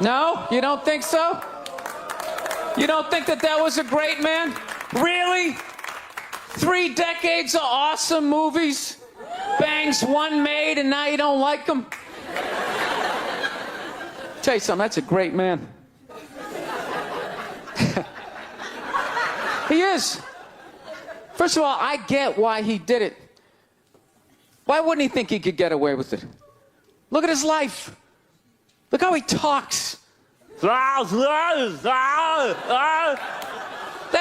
No? You don't think so? You don't think that was a great man? Really? 3 decades of awesome movies? Bangs one made and now you don't like him? Tell you something, that's a great man. He is. First of all, I get why he did it. Why wouldn't he think he could get away with it? Look at his life. Look how he talks. That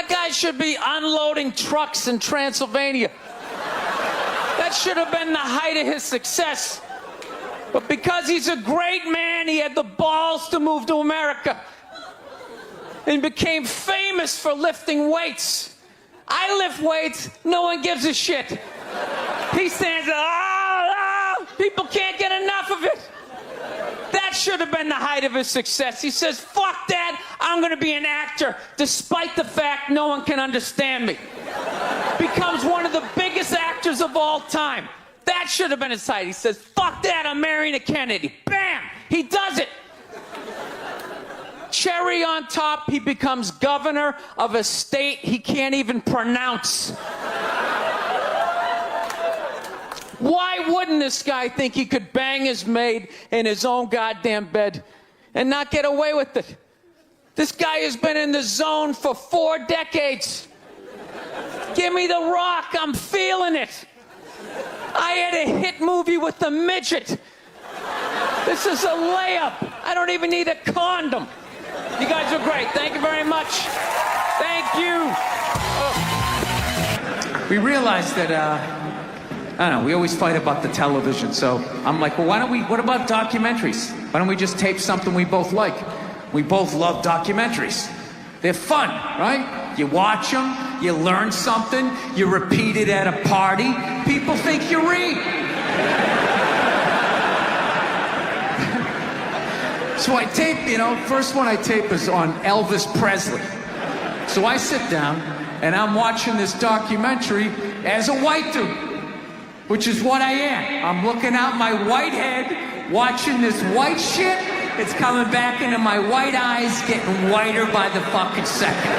guy should be unloading trucks in Transylvania. That should have been the height of his success. But because he's a great man, he had the balls to move to America and became famous for lifting weights. I lift weights, no one gives a shit. He stands there, people can't get enough of it. That should have been the height of his success. He says, fuck that, I'm gonna be an actor, despite the fact no one can understand me. Becomes one of the biggest actors of all time. That should have been his height. He says, fuck that, I'm marrying a Kennedy. Bam! He does it. Cherry on top, he becomes governor of a state he can't even pronounce. Why wouldn't this guy think he could bang his maid in his own goddamn bed and not get away with it? This guy has been in the zone for 4 decades. Give me the rock, I'm feeling it. I had a hit movie with the midget. This is a layup. I don't even need a condom. You guys are great. Thank you very much. Thank you. We realized that, I don't know, we always fight about the television, so I'm like, well, what about documentaries? Why don't we just tape something we both like? We both love documentaries. They're fun, right? You watch them, you learn something, you repeat it at a party, people think you read. So I tape, first one I tape is on Elvis Presley. So I sit down and I'm watching this documentary as a white dude, which is what I am. I'm looking out my white head, watching this white shit. It's coming back into my white eyes, getting whiter by the fucking second.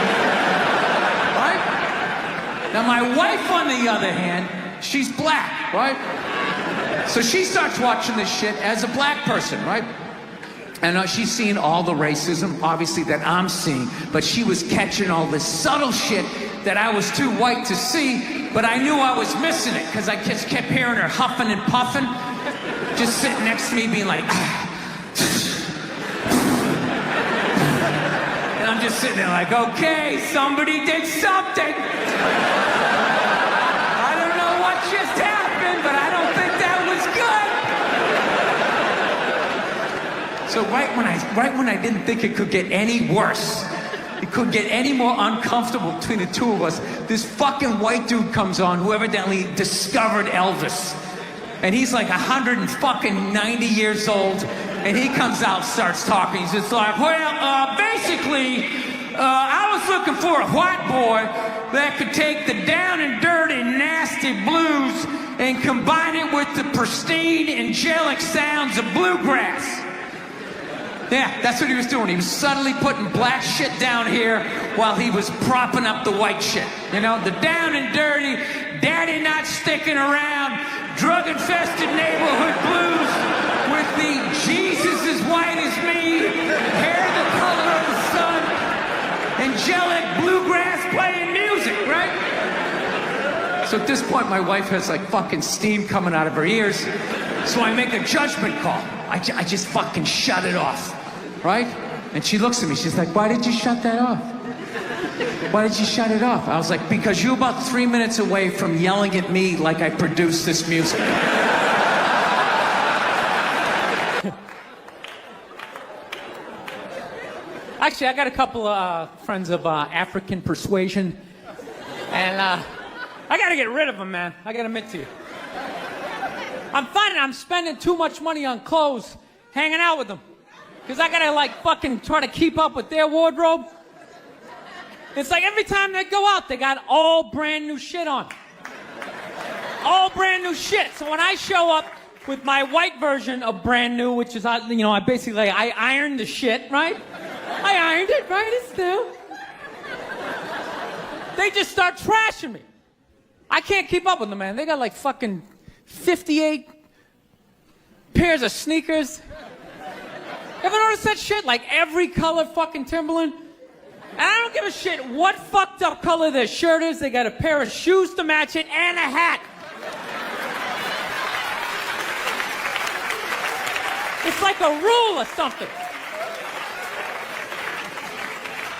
Right? Now my wife, on the other hand, she's black, right? So she starts watching this shit as a black person, right? And she's seeing all the racism, obviously, that I'm seeing, but she was catching all this subtle shit that I was too white to see, but I knew I was missing it, because I just kept hearing her huffing and puffing, just sitting next to me being like, and I'm just sitting there like, okay, somebody did something. I don't know what just happened, but I don't think that was good. So right when I didn't think it could get any worse, it could get any more uncomfortable between the two of us, this fucking white dude comes on who evidently discovered Elvis. And he's like 190 years old, and he comes out, starts talking. He's just like, well, basically, I was looking for a white boy that could take the down and dirty, nasty blues and combine it with the pristine, angelic sounds of bluegrass. Yeah, that's what he was doing. He was subtly putting black shit down here while he was propping up the white shit. The down and dirty, daddy not sticking around, drug-infested neighborhood blues with the Jesus as white as me, hair the color of the sun, angelic bluegrass playing music, right? So at this point, my wife has like fucking steam coming out of her ears. So I make a judgment call. I just fucking shut it off. Right? And she looks at me, she's like, why did you shut that off? Why did you shut it off? I was like, because you're about 3 minutes away from yelling at me like I produced this music. Actually, I got a couple of friends of African persuasion, and I gotta get rid of them, man. I gotta admit to you. I'm finding I'm spending too much money on clothes hanging out with them. Because I gotta like fucking try to keep up with their wardrobe. It's like every time they go out, they got all brand new shit on. All brand new shit. So when I show up, with my white version of Brand New, which is, I basically, I ironed the shit, right? I ironed it, right? It's new. They just start trashing me. I can't keep up with them, man. They got like fucking 58 pairs of sneakers. Ever notice that shit? Like every color fucking Timberland? And I don't give a shit what fucked up color their shirt is. They got a pair of shoes to match it and a hat. It's like a rule or something.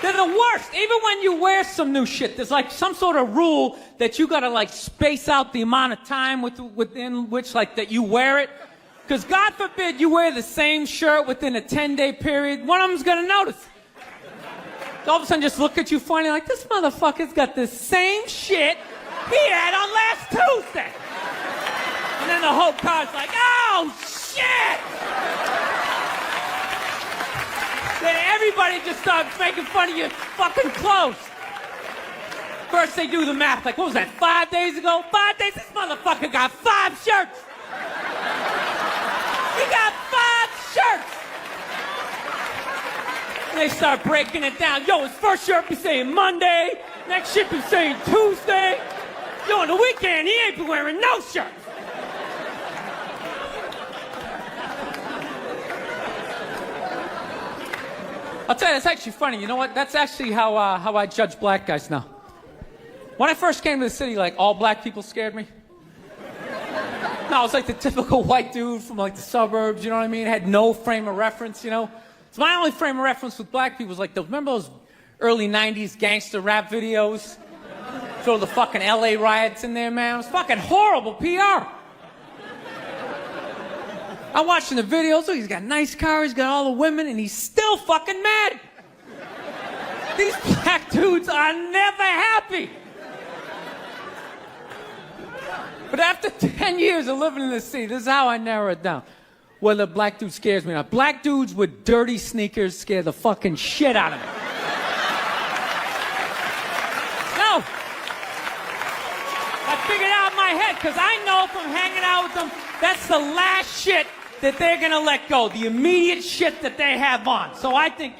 They're the worst. Even when you wear some new shit, there's like some sort of rule that you gotta like space out the amount of time within which like that you wear it. Because God forbid you wear the same shirt within a 10-day period, one of them's gonna notice. So all of a sudden just look at you funny like, this motherfucker's got the same shit he had on last Tuesday. And then the whole car's like, oh shit! Then everybody just starts making fun of your fucking clothes. First they do the math, like what was that, 5 days ago? 5 days, this motherfucker got 5 shirts! He got 5 shirts! And they start breaking it down. Yo, his first shirt be saying Monday, next shirt be saying Tuesday. Yo, on the weekend, he ain't be wearing no shirts. I'll tell you, that's actually funny. You know what? That's actually how I judge black guys now. When I first came to the city, like, all black people scared me. No, I was like the typical white dude from like the suburbs, you know what I mean? Had no frame of reference, you know? So my only frame of reference with black people was like, remember those early 90s gangster rap videos? Throw the fucking LA riots in there, man. It was fucking horrible PR. I'm watching the videos, look, he's got a nice car, he's got all the women, and he's still fucking mad. These black dudes are never happy. But after 10 years of living in the city, this is how I narrow it down. Whether a black dude scares me or not. Black dudes with dirty sneakers scare the fucking shit out of me. No. I figured out in my head, because I know from hanging out with them, that's the last shit that they're gonna let go. The immediate shit that they have on. So I think,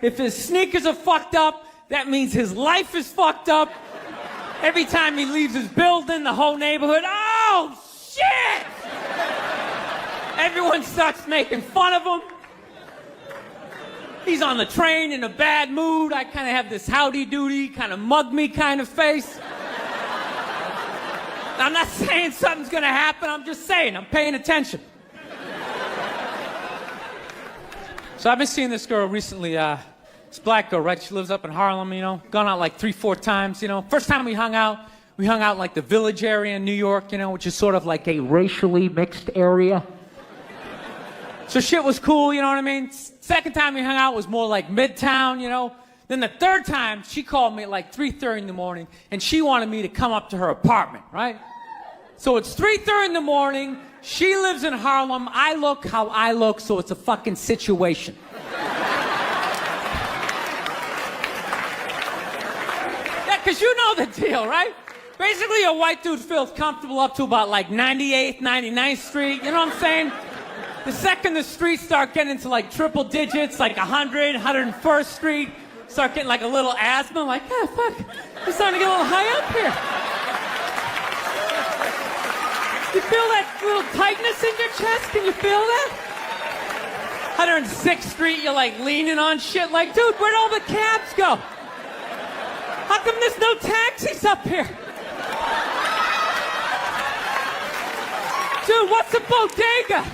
if his sneakers are fucked up, that means his life is fucked up. Every time he leaves his building, the whole neighborhood, oh, shit! Everyone starts making fun of him. He's on the train in a bad mood. I kind of have this howdy-doody, kind of mug-me kind of face. I'm not saying something's gonna happen, I'm just saying, I'm paying attention. So I've been seeing this girl recently, this black girl, right? She lives up in Harlem, gone out like 3-4 times, First time we hung out in like the Village area in New York, which is sort of like a racially mixed area. So shit was cool, you know what I mean? Second time we hung out was more like Midtown, Then the third time, she called me at like 3:30 in the morning, and she wanted me to come up to her apartment, right? So it's 3:30 in the morning, she lives in Harlem, I look how I look, so it's a fucking situation. Yeah, because you know the deal, right? Basically, a white dude feels comfortable up to about like 98th, 99th Street, you know what I'm saying? The second the streets start getting into like triple digits, like 100, 101st Street, start getting like a little asthma, like, fuck, we're starting to get a little high up here. You feel that little tightness in your chest? Can you feel that? 106th Street, you're like leaning on shit, like, dude, where'd all the cabs go? How come there's no taxis up here? Dude, what's a bodega?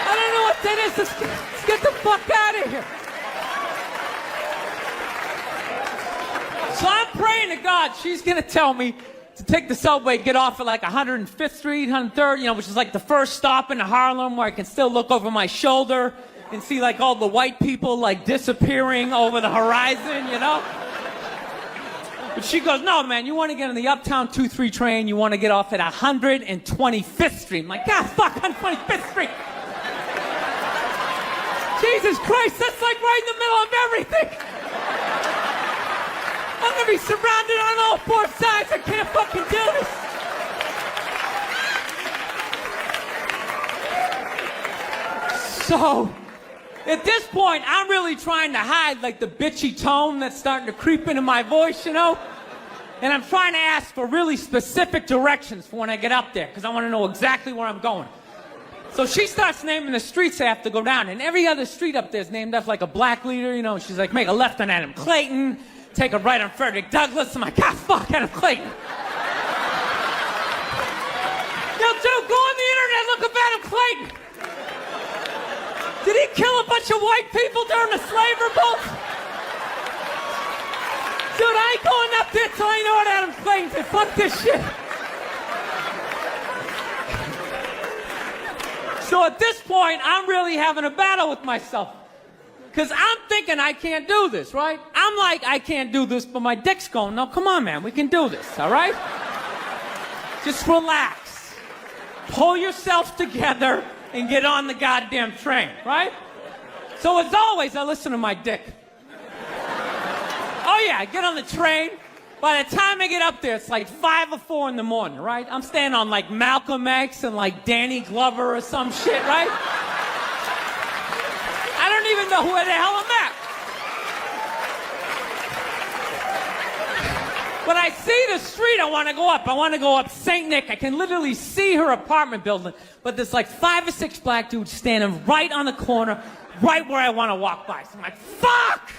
I don't know what that is. Let's get the fuck out of here. So I'm praying to God she's going to tell me to take the subway, get off at like 105th Street, 103rd, which is like the first stop in Harlem where I can still look over my shoulder and see like all the white people like disappearing over the horizon, But she goes, no, man, you want to get on the Uptown 2-3 train, you want to get off at 125th Street. I'm like, God, fuck, 125th Street. Jesus Christ, that's like right in the middle of everything. I'm going to be surrounded on all 4 sides. I can't fucking do this. So, at this point, I'm really trying to hide like the bitchy tone that's starting to creep into my voice, you know? And I'm trying to ask for really specific directions for when I get up there, because I want to know exactly where I'm going. So she starts naming the streets I have to go down, and every other street up there is named after like a black leader, you know? She's like, make a left on Adam Clayton, take a right on Frederick Douglass. I'm like, ah, fuck Adam Clayton. Yo, dude, go on the internet, look up Adam Clayton. Did he kill a bunch of white people during the slave revolt? Dude, I ain't going up there till I know what Adam Clayton said. Fuck this shit. So at this point, I'm really having a battle with myself. Because I'm thinking I can't do this, right? I'm like, I can't do this, but my dick's going, no, come on, man, we can do this, all right? Just relax. Pull yourself together and get on the goddamn train, right? So as always, I listen to my dick. Oh yeah, I get on the train. By the time I get up there, it's like 5 or 4 in the morning, right? I'm staying on like Malcolm X and like Danny Glover or some shit, right? I don't even know where the hell I'm at. When I see the street I want to go up, I want to go up St. Nick. I can literally see her apartment building, but there's like 5 or 6 black dudes standing right on the corner, right where I want to walk by. So I'm like, fuck!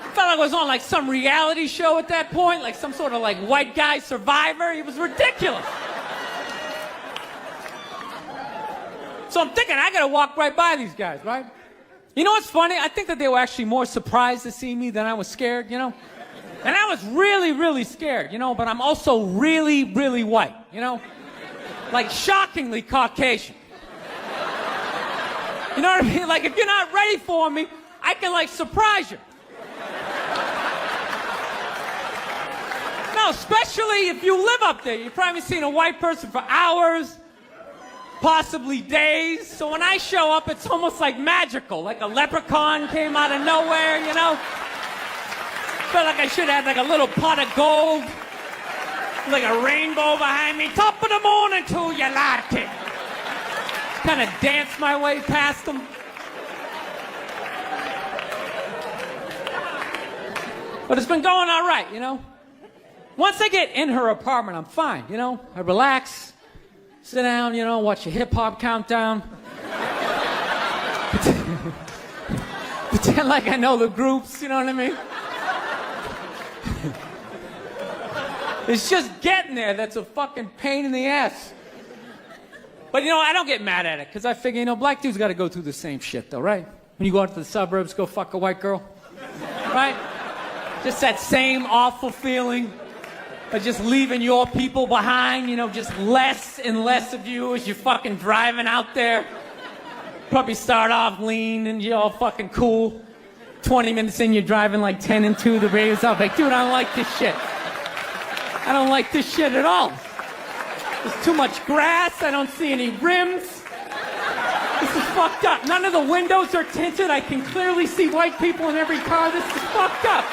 I felt like I was on like some reality show at that point, like some sort of like white guy survivor. It was ridiculous. So I'm thinking I gotta walk right by these guys, right? You know what's funny? I think that they were actually more surprised to see me than I was scared, you know? And I was really, really scared, you know, but I'm also really, really white, you know? Like shockingly Caucasian. You know what I mean? Like if you're not ready for me, I can like surprise you. No, especially if you live up there. You've probably seen a white person for hours, possibly days. So when I show up, it's almost like magical, like a leprechaun came out of nowhere, you know? Felt like I should have like a little pot of gold, like a rainbow behind me. Top of the morning to you, latte. Kind of dance my way past them. But it's been going all right, you know? Once I get in her apartment, I'm fine, you know? I relax, sit down, you know, watch a hip-hop countdown. Pretend like I know the groups, you know what I mean? It's just getting there that's a fucking pain in the ass. But, you know, I don't get mad at it, because I figure, you know, black dudes got to go through the same shit, though, right? When you go out to the suburbs, go fuck a white girl, right? Just that same awful feeling of just leaving your people behind, you know, just less and less of you as you're fucking driving out there. Probably start off lean and you're all fucking cool. 20 minutes in, you're driving like 10 and 2, the radio's up. Like, dude, I don't like this shit. I don't like this shit at all. There's too much grass, I don't see any rims. This is fucked up. None of the windows are tinted. I can clearly see white people in every car. This is fucked up.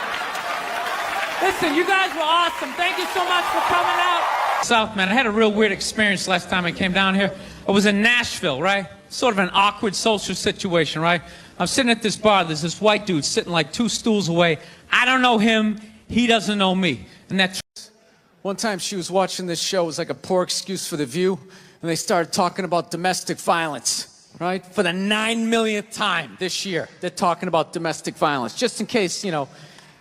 Listen, you guys were awesome. Thank you so much for coming out. South, man, I had a real weird experience last time I came down here. I was in Nashville, right? Sort of an awkward social situation, right? I'm sitting at this bar. There's this white dude sitting like 2 stools away. I don't know him. He doesn't know me. And that's... One time she was watching this show. It was like a poor excuse for The View. And they started talking about domestic violence, right? For the 9 millionth time this year, they're talking about domestic violence. Just in case, you know,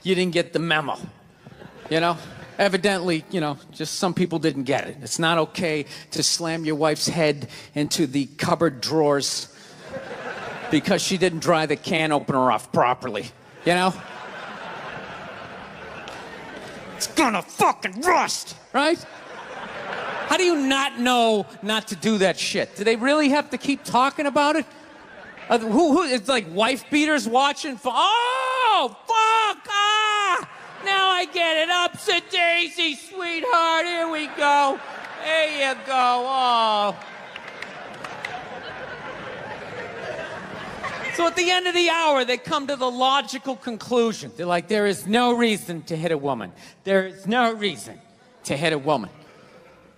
you didn't get the memo. You know, evidently, you know, just some people didn't get it. It's not okay to slam your wife's head into the cupboard drawers because she didn't dry the can opener off properly, you know? It's gonna fucking rust, right? How do you not know not to do that shit? Do they really have to keep talking about it? Who it's like wife beaters watching for, oh, fuck, ah! Now I get it. Upset daisy, sweetheart. Here we go. There you go. Oh. So at the end of the hour, they come to the logical conclusion. They're like, there is no reason to hit a woman. There is no reason to hit a woman.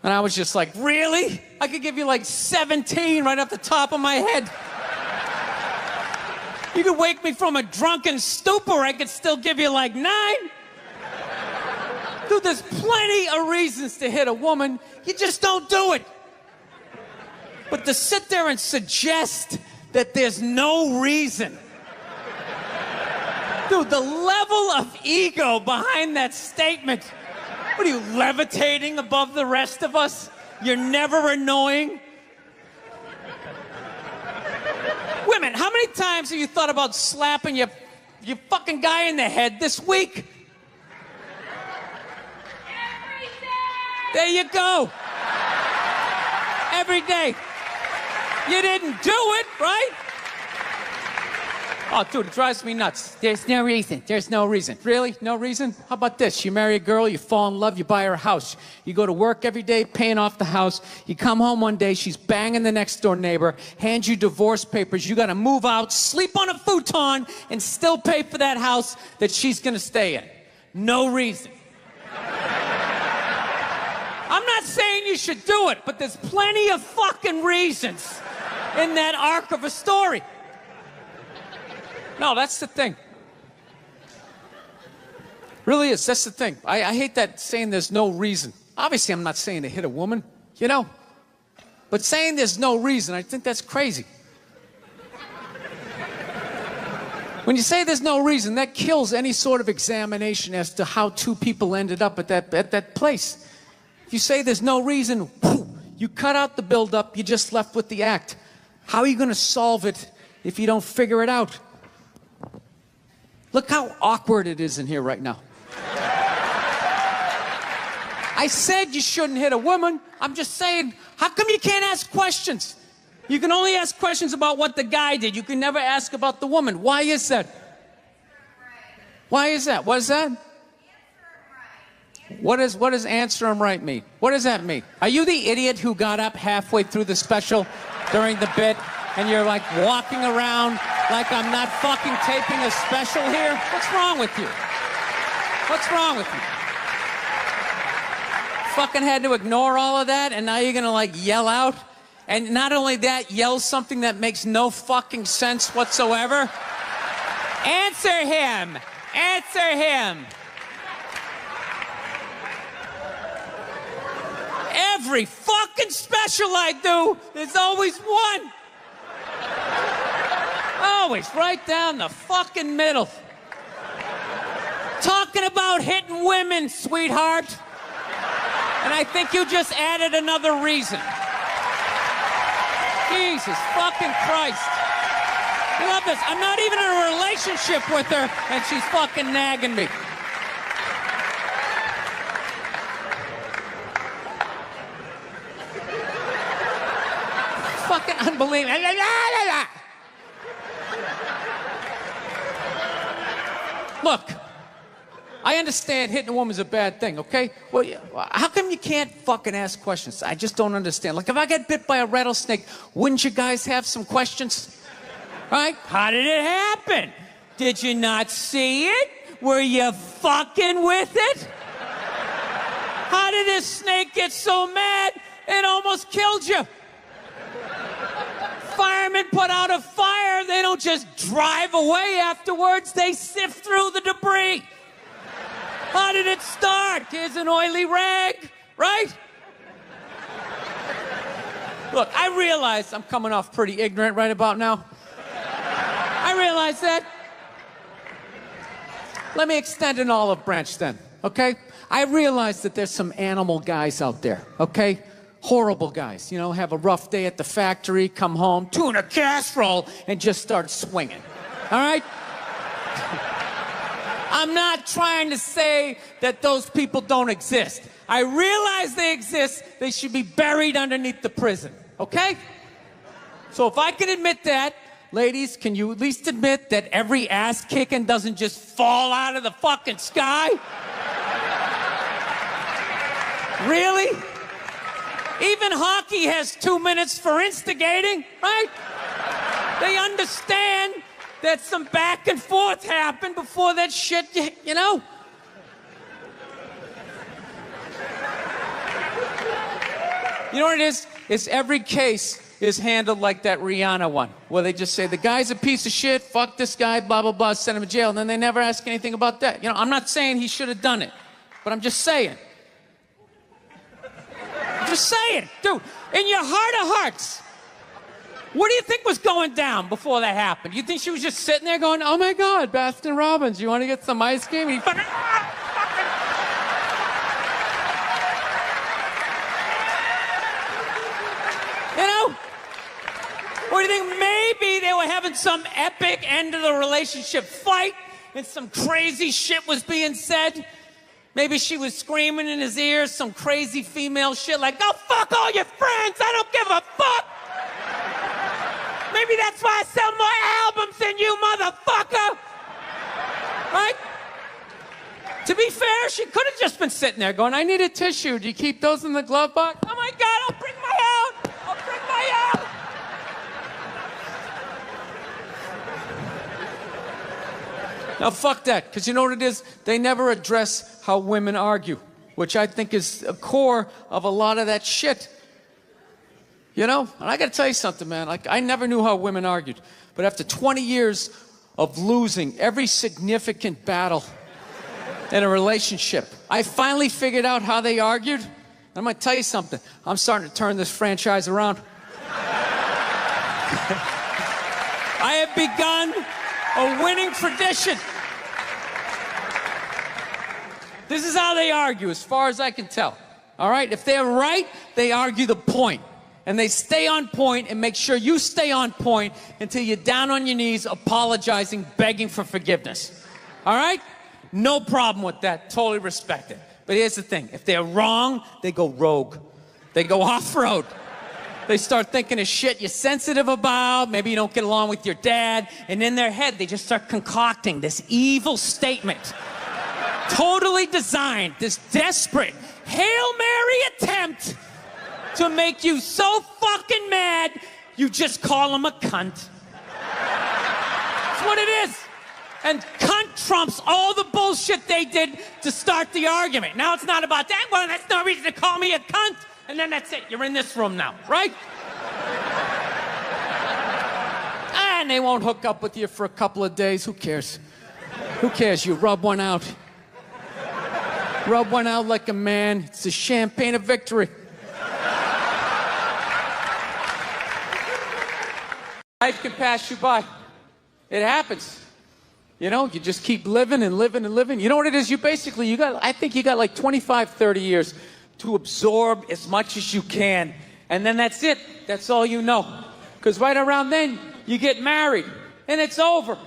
And I was just like, really? I could give you like 17 right off the top of my head. You could wake me from a drunken stupor, I could still give you like 9. Dude, there's plenty of reasons to hit a woman. You just don't do it. But to sit there and suggest that there's no reason. Dude, the level of ego behind that statement. What are you, levitating above the rest of us? You're never annoying? Women, how many times have you thought about slapping your fucking guy in the head this week? Every day. There you go. Every day. You didn't do it, right? Oh, dude, it drives me nuts. There's no reason. There's no reason. Really? No reason? How about this? You marry a girl, you fall in love, you buy her a house. You go to work every day, paying off the house. You come home one day, she's banging the next door neighbor, hands you divorce papers. You got to move out, sleep on a futon, and still pay for that house that she's going to stay in. No reason. I'm not saying you should do it, but there's plenty of fucking reasons in that arc of a story. No, that's the thing. Really is. That's the thing. I hate that saying there's no reason. Obviously, I'm not saying to hit a woman, you know? But saying there's no reason, I think that's crazy. When you say there's no reason, that kills any sort of examination as to how two people ended up at that place. If you say there's no reason, whew, you cut out the build-up, you're just left with the act. How are you going to solve it if you don't figure it out? Look how awkward it is in here right now. I said you shouldn't hit a woman. I'm just saying, how come you can't ask questions? You can only ask questions about what the guy did. You can never ask about the woman. Why is that? Why is that? What is that? What does answer him right mean? What does that mean? Are you the idiot who got up halfway through the special during the bit and you're like walking around like I'm not fucking taping a special here? What's wrong with you? What's wrong with you? Fucking had to ignore all of that and now you're gonna like yell out? And not only that, yell something that makes no fucking sense whatsoever? Answer him! Answer him! Every fucking special I do, there's always one. Always right down the fucking middle. Talking about hitting women, sweetheart. And I think you just added another reason. Jesus fucking Christ. You love this. I'm not even in a relationship with her, and she's fucking nagging me. Fucking unbelievable. Look, I understand hitting a woman's a bad thing, okay? Well, how come you can't fucking ask questions? I just don't understand. Like, if I get bit by a rattlesnake, wouldn't you guys have some questions? Right? How did it happen? Did you not see it? Were you fucking with it? How did this snake get so mad it almost killed you? Firemen put out a fire, they don't just drive away afterwards, they sift through the debris. How did it start? Here's an oily rag, right? Look, I realize I'm coming off pretty ignorant right about now. I realize that. Let me extend an olive branch then, okay? I realize that there's some animal guys out there, okay? Horrible guys, you know, have a rough day at the factory, come home, tuna casserole, and just start swinging. All right? I'm not trying to say that those people don't exist. I realize they exist. They should be buried underneath the prison, okay? So if I can admit that, ladies, can you at least admit that every ass kicking doesn't just fall out of the fucking sky? Really? Even hockey has 2 minutes for instigating, right? They understand that some back and forth happened before that shit, you know? You know what it is? It's every case is handled like that Rihanna one, where they just say, the guy's a piece of shit, fuck this guy, blah, blah, blah, send him to jail, and then they never ask anything about that. You know, I'm not saying he should have done it, but I'm just saying. I'm just saying. Dude, in your heart of hearts, what do you think was going down before that happened? You think she was just sitting there going, oh my God, Baskin Robbins, you want to get some ice cream? And he fucking... You know? Or do you think maybe they were having some epic end of the relationship fight and some crazy shit was being said? Maybe she was screaming in his ears some crazy female shit like, go fuck all your friends, I don't give a fuck! Maybe that's why I sell more albums than you, motherfucker! Right? To be fair, she could have just been sitting there going, I need a tissue. Do you keep those in the glove box? Oh my God, I'll bring my out! I'll bring my out! Now, fuck that, because you know what it is? They never address how women argue, which I think is a core of a lot of that shit. You know? And I got to tell you something, man. Like, I never knew how women argued. But after 20 years of losing every significant battle in a relationship, I finally figured out how they argued. And I'm going to tell you something. I'm starting to turn this franchise around. I have begun a winning tradition. This is how they argue, as far as I can tell. All right? If they're right, they argue the point. And they stay on point and make sure you stay on point until you're down on your knees, apologizing, begging for forgiveness. All right? No problem with that. Totally respect it. But here's the thing. If they're wrong, they go rogue. They go off-road. They start thinking of shit you're sensitive about. Maybe you don't get along with your dad. And in their head, they just start concocting this evil statement. Totally designed, this desperate Hail Mary attempt to make you so fucking mad, you just call him a cunt. That's what it is. And cunt trumps all the bullshit they did to start the argument. Now it's not about that. Well, that's no reason to call me a cunt. And then that's it. You're in this room now, right? And they won't hook up with you for a couple of days. Who cares? Who cares? You rub one out. Rub one out like a man. It's the champagne of victory. Life can pass you by. It happens. You know, you just keep living and living and living. You know what it is? I think you got like 25, 30 years to absorb as much as you can. And then that's it. That's all you know. Because right around then, you get married. And it's over.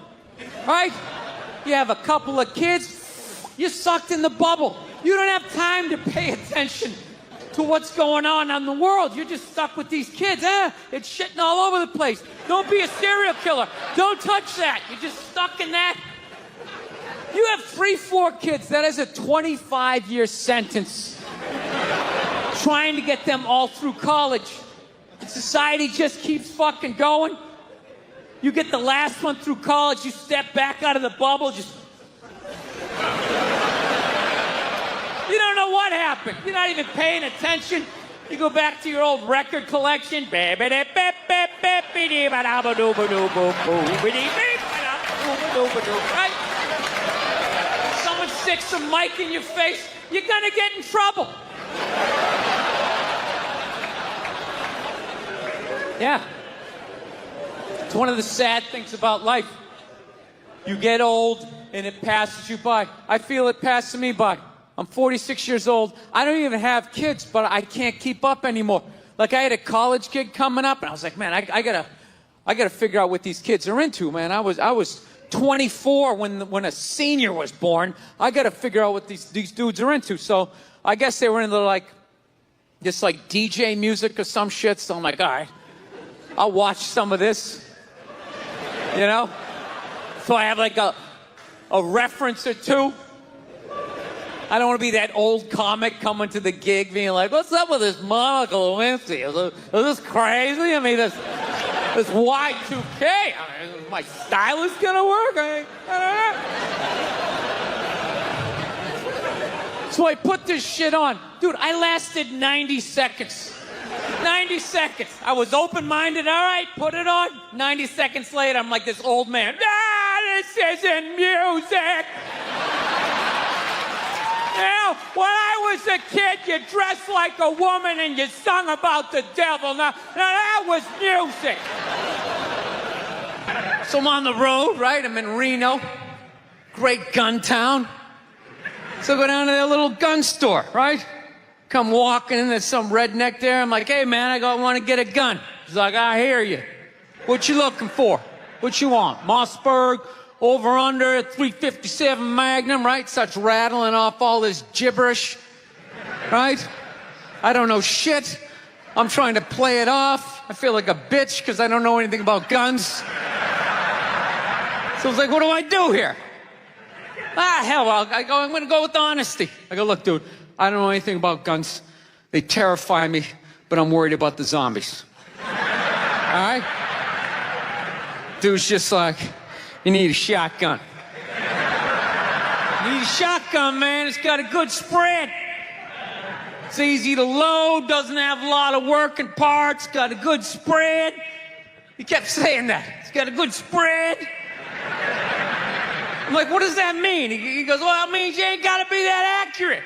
Right? You have a couple of kids. You're sucked in the bubble. You don't have time to pay attention to what's going on in the world. You're just stuck with these kids. It's shitting all over the place. Don't be a serial killer. Don't touch that. You're just stuck in that. You have 3, 4 kids. That is a 25-year sentence. Trying to get them all through college. And society just keeps fucking going. You get the last one through college, you step back out of the bubble, just... You don't know what happened. You're not even paying attention. You go back to your old record collection. Right? Someone sticks a mic in your face, you're gonna get in trouble. Yeah. It's one of the sad things about life. You get old and it passes you by. I feel it passing me by. I'm 46 years old. I don't even have kids, but I can't keep up anymore. Like, I had a college kid coming up, and I was like, man, I gotta figure out what these kids are into, man. I was 24 when a senior was born. I gotta figure out what these dudes are into. So I guess they were into this DJ music or some shit. So I'm like, all right, I'll watch some of this. You know? So I have like a reference or two. I don't want to be that old comic coming to the gig being like, what's up with this Monica Lewinsky? Is this crazy? I mean, this Y2K. I mean, is my stylist going to work? I don't know. So I put this shit on. Dude, I lasted 90 seconds. 90 seconds. I was open-minded. All right, put it on. 90 seconds later, I'm like this old man. This isn't music. Now, when I was a kid, you dressed like a woman and you sung about the devil. Now that was music. So I'm on the road, right? I'm in Reno. Great gun town. So I go down to that little gun store, right? Come walking in, there's some redneck there. I'm like, hey, man, I want to get a gun. He's like, I hear you. What you looking for? What you want? Mossberg, over under, 357 Magnum, right? Starts rattling off all this gibberish, right? I don't know shit. I'm trying to play it off. I feel like a bitch because I don't know anything about guns. So I was like, what do I do here? Hell, I'm going to go with honesty. I go, look, dude, I don't know anything about guns. They terrify me, but I'm worried about the zombies. All right? Dude's just like, you need a shotgun. You need a shotgun, man. It's got a good spread. It's easy to load, doesn't have a lot of working parts, got a good spread. He kept saying that. It's got a good spread. I'm like, what does that mean? He goes, well, it means you ain't got to be that accurate.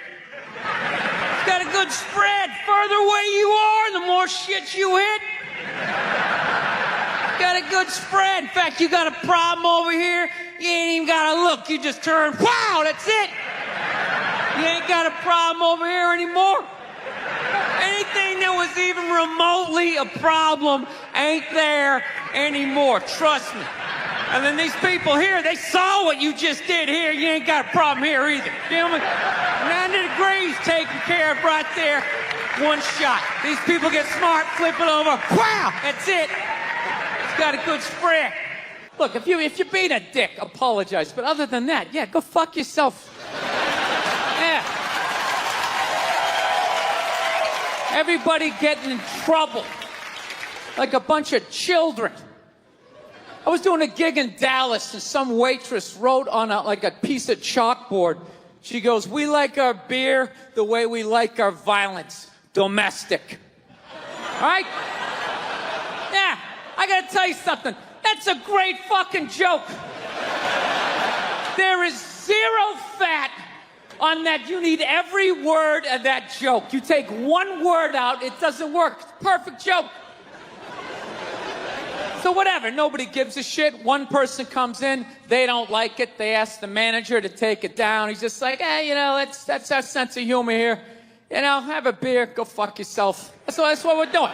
It's got a good spread. Further away you are, the more shit you hit. Got a good spread. In fact, you got a problem over here, you ain't even got to look. You just turn, wow, that's it. You ain't got a problem over here anymore. Anything that was even remotely a problem ain't there anymore. Trust me. And then these people here, they saw what you just did here. You ain't got a problem here either. Feel me? 90 degrees taken care of right there. One shot. These people get smart, flip it over. Wow, that's it. It's got a good spread. Look, if you're being a dick, apologize. But other than that, yeah, go fuck yourself. Yeah. Everybody getting in trouble. Like a bunch of children. I was doing a gig in Dallas, and some waitress wrote on a piece of chalkboard. She goes, we like our beer the way we like our violence. Domestic. All right? Yeah, I gotta tell you something. That's a great fucking joke. There is zero fat on that. You need every word of that joke. You take one word out, it doesn't work. It's a perfect joke. So whatever, nobody gives a shit. One person comes in, they don't like it. They ask the manager to take it down. He's just like, hey, that's our sense of humor here. Have a beer, go fuck yourself. That's what we're doing.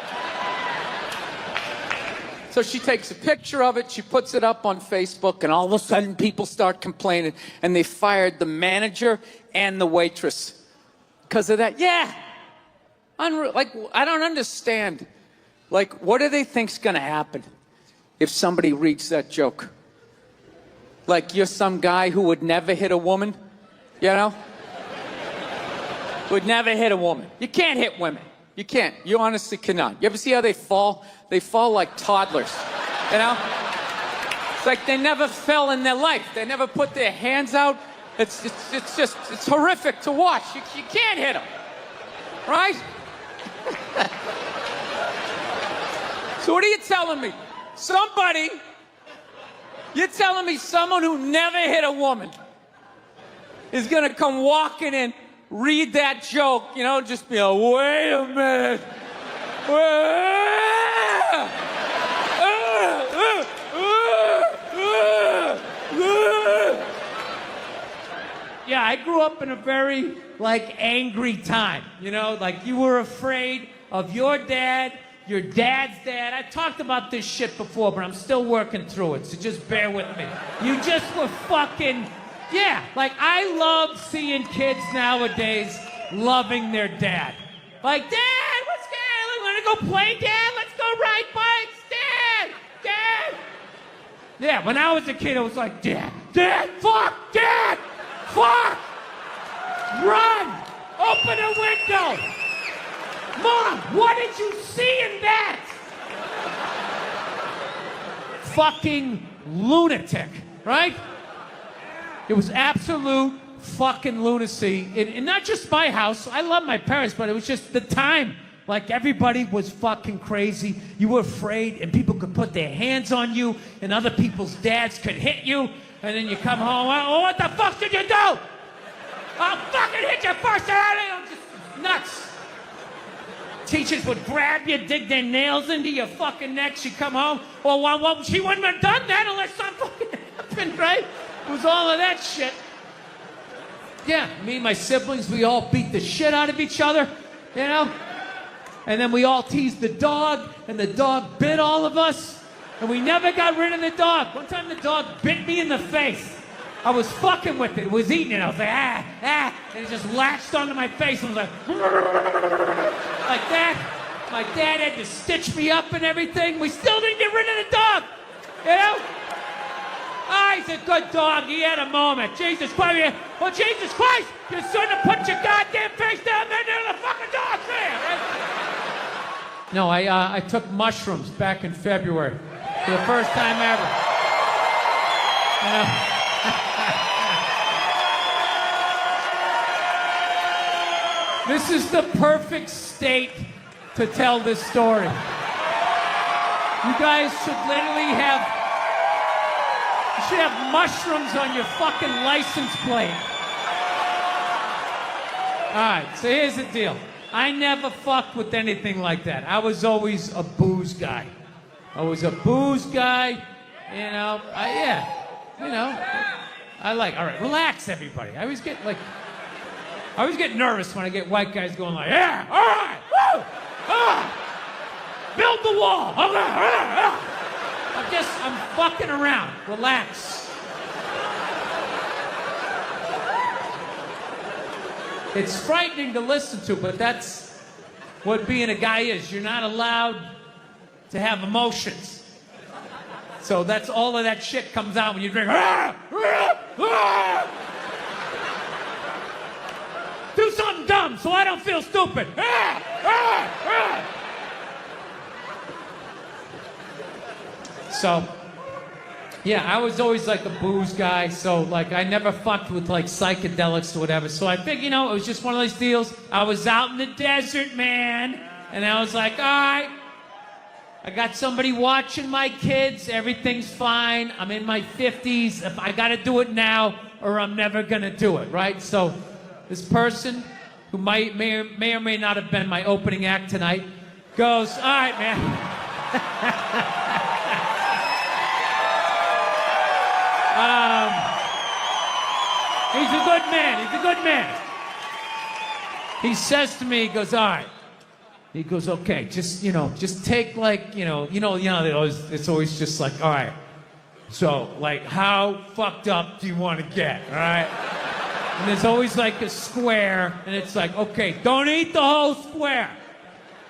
So she takes a picture of it, she puts it up on Facebook, and all of a sudden people start complaining, and they fired the manager and the waitress because of that. Yeah. I don't understand. What do they think's gonna happen if somebody reads that joke? You're some guy who would never hit a woman, Would never hit a woman. You can't hit women. You can't. You honestly cannot. You ever see how they fall? They fall like toddlers, It's like they never fell in their life. They never put their hands out. It's horrific to watch. You can't hit them, right? So what are you telling me? You're telling me someone who never hit a woman is gonna come walking in, read that joke, just be like, wait a minute. Yeah, I grew up in a very, angry time, you were afraid of your dad, your dad's dad. I talked about this shit before, but I'm still working through it, so just bear with me. You just were fucking, yeah, I love seeing kids nowadays loving their dad. Dad, what's Dad? We want to go play, Dad? Let's go ride bikes, Dad! Yeah, when I was a kid, I was like, Dad, fuck, Dad, fuck! Run! Open a window! Mom, what did you see in that? Fucking lunatic, right? It was absolute fucking lunacy. And not just my house. I love my parents, but it was just the time. Like everybody was fucking crazy. You were afraid, and people could put their hands on you, and other people's dads could hit you, and then you come home, oh, what the fuck did you do? I'll fucking hit you first, I'm just nuts. Teachers would grab you, dig their nails into your fucking neck. She'd come home. Well, she wouldn't have done that unless something fucking happened, right? It was all of that shit. Yeah, me and my siblings, we all beat the shit out of each other, you know? And then we all teased the dog, and the dog bit all of us, and we never got rid of the dog. One time the dog bit me in the face. I was fucking with it. It was eating it. I was like, and it just latched onto my face and was like that. My dad had to stitch me up and everything. We still didn't get rid of the dog, you know? He's a good dog. He had a moment. Jesus Christ. Well, Jesus Christ, you shouldn't have put your goddamn face down there near the fucking dog there, right? No, I took mushrooms back in February for the first time ever. You know? This is the perfect state to tell this story. You guys should literally have mushrooms on your fucking license plate. All right, so here's the deal. I never fucked with anything like that. I was always a booze guy. I was a booze guy, you know. All right, relax, everybody. I always get nervous when I get white guys going like, yeah, all right, woo, build the wall. Okay, I'm fucking around. Relax. It's frightening to listen to, but that's what being a guy is. You're not allowed to have emotions. So that's all of that shit comes out when you drink. Do something dumb so I don't feel stupid. So, yeah, I was always like a booze guy, so like I never fucked with like psychedelics or whatever. So I figured, it was just one of those deals. I was out in the desert, man, and I was like, all right, I got somebody watching my kids, everything's fine. I'm in my 50s. I gotta do it now or I'm never gonna do it, right? So this person, who may or may not have been my opening act tonight, goes, all right, man. He's a good man. He says to me, he goes, all right. He goes, okay, just take like, it's always just like, all right. So, like, how fucked up do you want to get, all right? And there's always like a square, and it's like, okay, don't eat the whole square.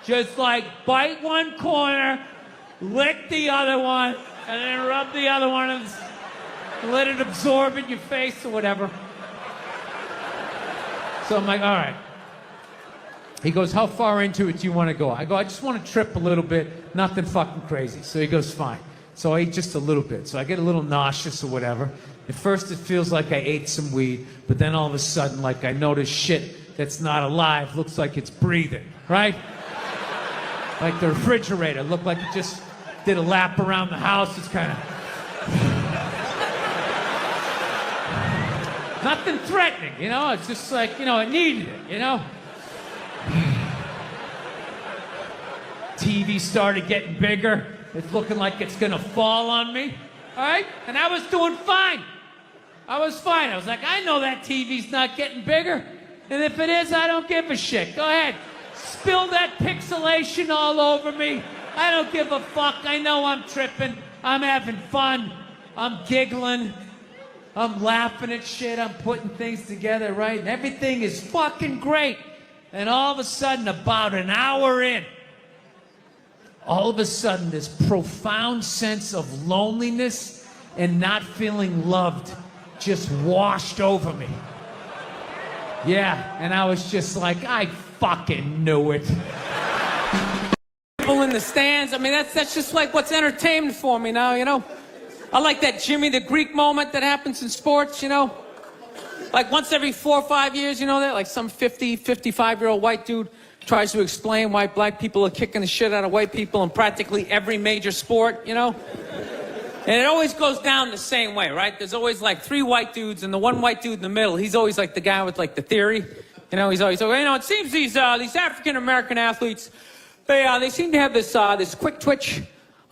Just like bite one corner, lick the other one, and then rub the other one and let it absorb in your face or whatever. So I'm like, all right. He goes, how far into it do you want to go? I go, I just want to trip a little bit, nothing fucking crazy. So he goes, fine. So I ate just a little bit. So I get a little nauseous or whatever. At first it feels like I ate some weed, but then all of a sudden, like I notice shit that's not alive, looks like it's breathing, right? Like the refrigerator looked like it just did a lap around the house. It's kind of... Nothing threatening, It's just like, it needed it, TV started getting bigger. It's looking like it's gonna fall on me, all right? And I was doing fine. I was like, I know that TV's not getting bigger. And if it is, I don't give a shit. Go ahead. Spill that pixelation all over me. I don't give a fuck. I know I'm tripping. I'm having fun. I'm giggling. I'm laughing at shit. I'm putting things together, right? And everything is fucking great. And all of a sudden, about an hour in, all of a sudden, this profound sense of loneliness and not feeling loved just washed over me. Yeah, and I was just like, I fucking knew it. People in the stands, I mean, that's just like what's entertainment for me now, I like that Jimmy the Greek moment that happens in sports, Like once every 4 or 5 years, that like some 50, 55-year-old white dude tries to explain why black people are kicking the shit out of white people in practically every major sport, you know? And it always goes down the same way, right? There's always like 3 white dudes, and the one white dude in the middle, he's always like the guy with like the theory. You know, he's always, you know, it seems these African-American athletes, they seem to have this quick twitch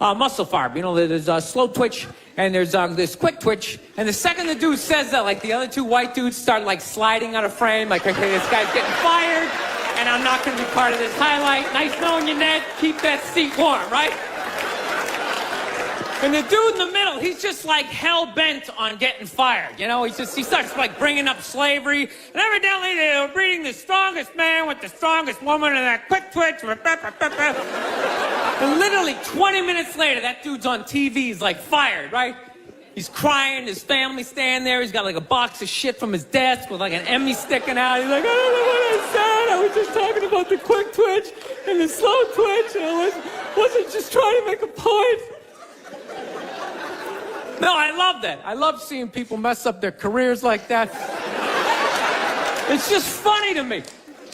muscle fiber. You know, there's a slow twitch, and there's this quick twitch. And the second the dude says that, like, the other 2 white dudes start, like, sliding out of frame. Like, okay, this guy's getting fired, and I'm not going to be part of this highlight. Nice knowing you, Ned. Keep that seat warm, right? And the dude in the middle, he's just, like, hell-bent on getting fired. You know, he starts, like, bringing up slavery. And evidently, they were breeding the strongest man with the strongest woman and that quick twitch. And literally 20 minutes later, that dude's on TV. He's, like, fired, right? He's crying. His family's standing there. He's got, like, a box of shit from his desk with, like, an Emmy sticking out. He's like, I don't know what I said. I was just talking about the quick twitch and the slow twitch. And I wasn't just trying to make a point. No, I love that. I love seeing people mess up their careers like that. It's just funny to me.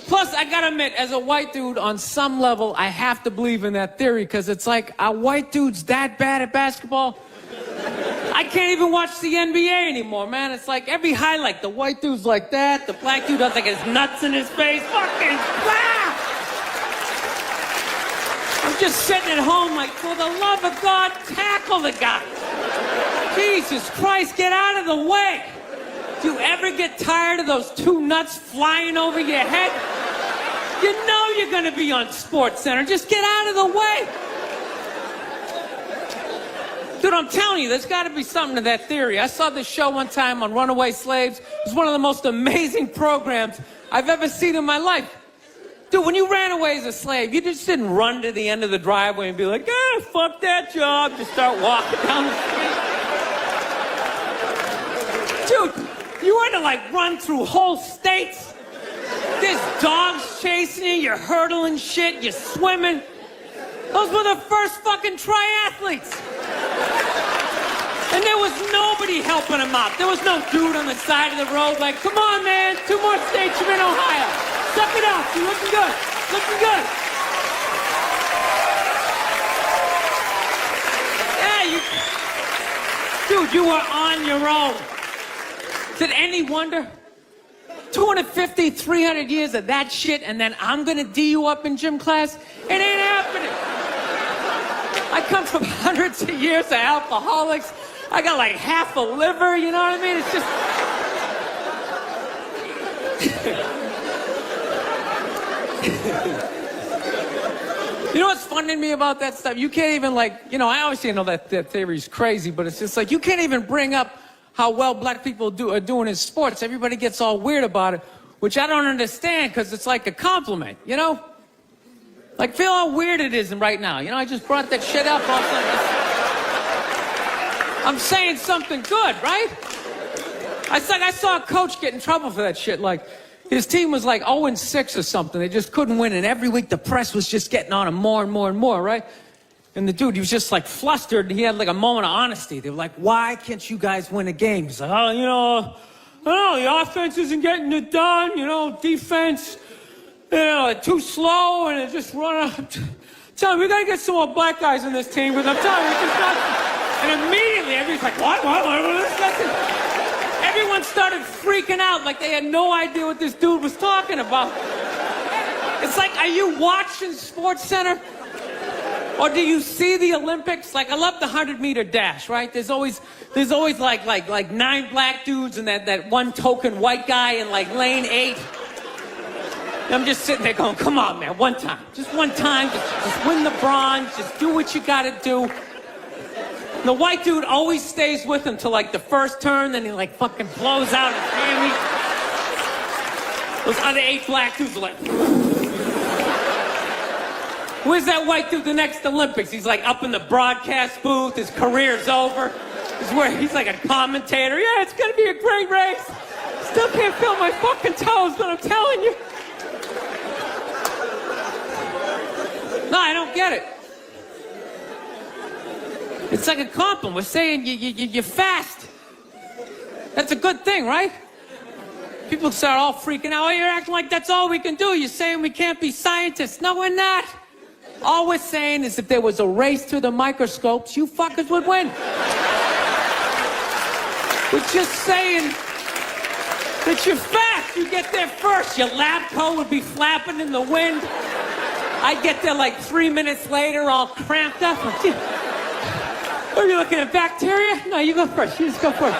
Plus, I gotta admit, as a white dude, on some level, I have to believe in that theory, because it's like, are white dudes that bad at basketball? I can't even watch the NBA anymore, man. It's like every highlight, the white dude's like that, the black dude has like his nuts in his face. Fucking ah! I'm just sitting at home like, for the love of God, tackle the guy. Jesus Christ, get out of the way. Do you ever get tired of those 2 nuts flying over your head? You know you're gonna be on SportsCenter. Just get out of the way. Dude, I'm telling you, there's gotta be something to that theory. I saw this show one time on runaway slaves. It was one of the most amazing programs I've ever seen in my life. Dude, when you ran away as a slave, you just didn't run to the end of the driveway and be like, fuck that job. Just start walking down the street. Dude, you had to, like, run through whole states. There's dogs chasing you, you're hurdling shit, you're swimming. Those were the first fucking triathletes. And there was nobody helping them out. There was no dude on the side of the road like, come on, man, 2 more states, you're in Ohio. Suck it up, you're looking good, looking good. Yeah, dude, you were on your own. Is it any wonder? 250, 300 years of that shit, and then I'm gonna D you up in gym class? It ain't happening. I come from hundreds of years of alcoholics. I got like half a liver, you know what I mean? It's just... You know what's funny to me about that stuff? You can't even, like, you know, I obviously know that theory's crazy, but it's just like, you can't even bring up how well black people are doing in sports. Everybody gets all weird about it, which I don't understand, because it's like a compliment, you know? Like, feel how weird it is right now. You know, I just brought that shit up. I'm saying something good, right? I saw a coach get in trouble for that shit. Like, his team was like 0-6 or something. They just couldn't win, and every week the press was just getting on him more and more and more, right? And the dude, he was just like flustered, and he had like a moment of honesty. They were like, why can't you guys win a game? He's like, oh, you know, I don't know, the offense isn't getting it done, you know, defense, you know, too slow, and it just run out. Tell me, we gotta get some more black guys in this team, because I'm telling you, it's just not... And immediately, everybody's like, what? Everyone started freaking out like they had no idea what this dude was talking about. It's like, are you watching SportsCenter? Or do you see the Olympics? Like, I love the 100-meter dash, right? There's always like 9 black dudes and that one token white guy in like lane 8. And I'm just sitting there going, come on, man, one time. Just one time, just win the bronze, just do what you gotta do. And the white dude always stays with him till like the first turn, then he like fucking blows out his hammy. Those other 8 black dudes are like... Where's that white dude the next Olympics? He's like up in the broadcast booth, his career's over. He's like a commentator. Yeah, it's gonna be a great race. Still can't feel my fucking toes, but I'm telling you. No, I don't get it. It's like a compliment. We're saying you're fast. That's a good thing, right? people start all freaking out. Oh, you're acting like that's all we can do. You're saying we can't be scientists. No, we're not. All we're saying is if there was a race to the microscopes, you fuckers would win. We're just saying that you're fast. You get there first. Your lab coat would be flapping in the wind. I'd get there like 3 minutes later, all cramped up. Are you looking at bacteria? No, you go first. You just go first.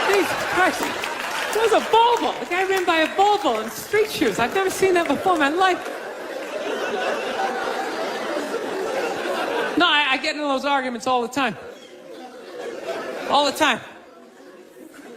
Jesus Christ. There's a Volvo. The guy ran by a Volvo in street shoes. I've never seen that before in my life. No, I get into those arguments all the time. All the time.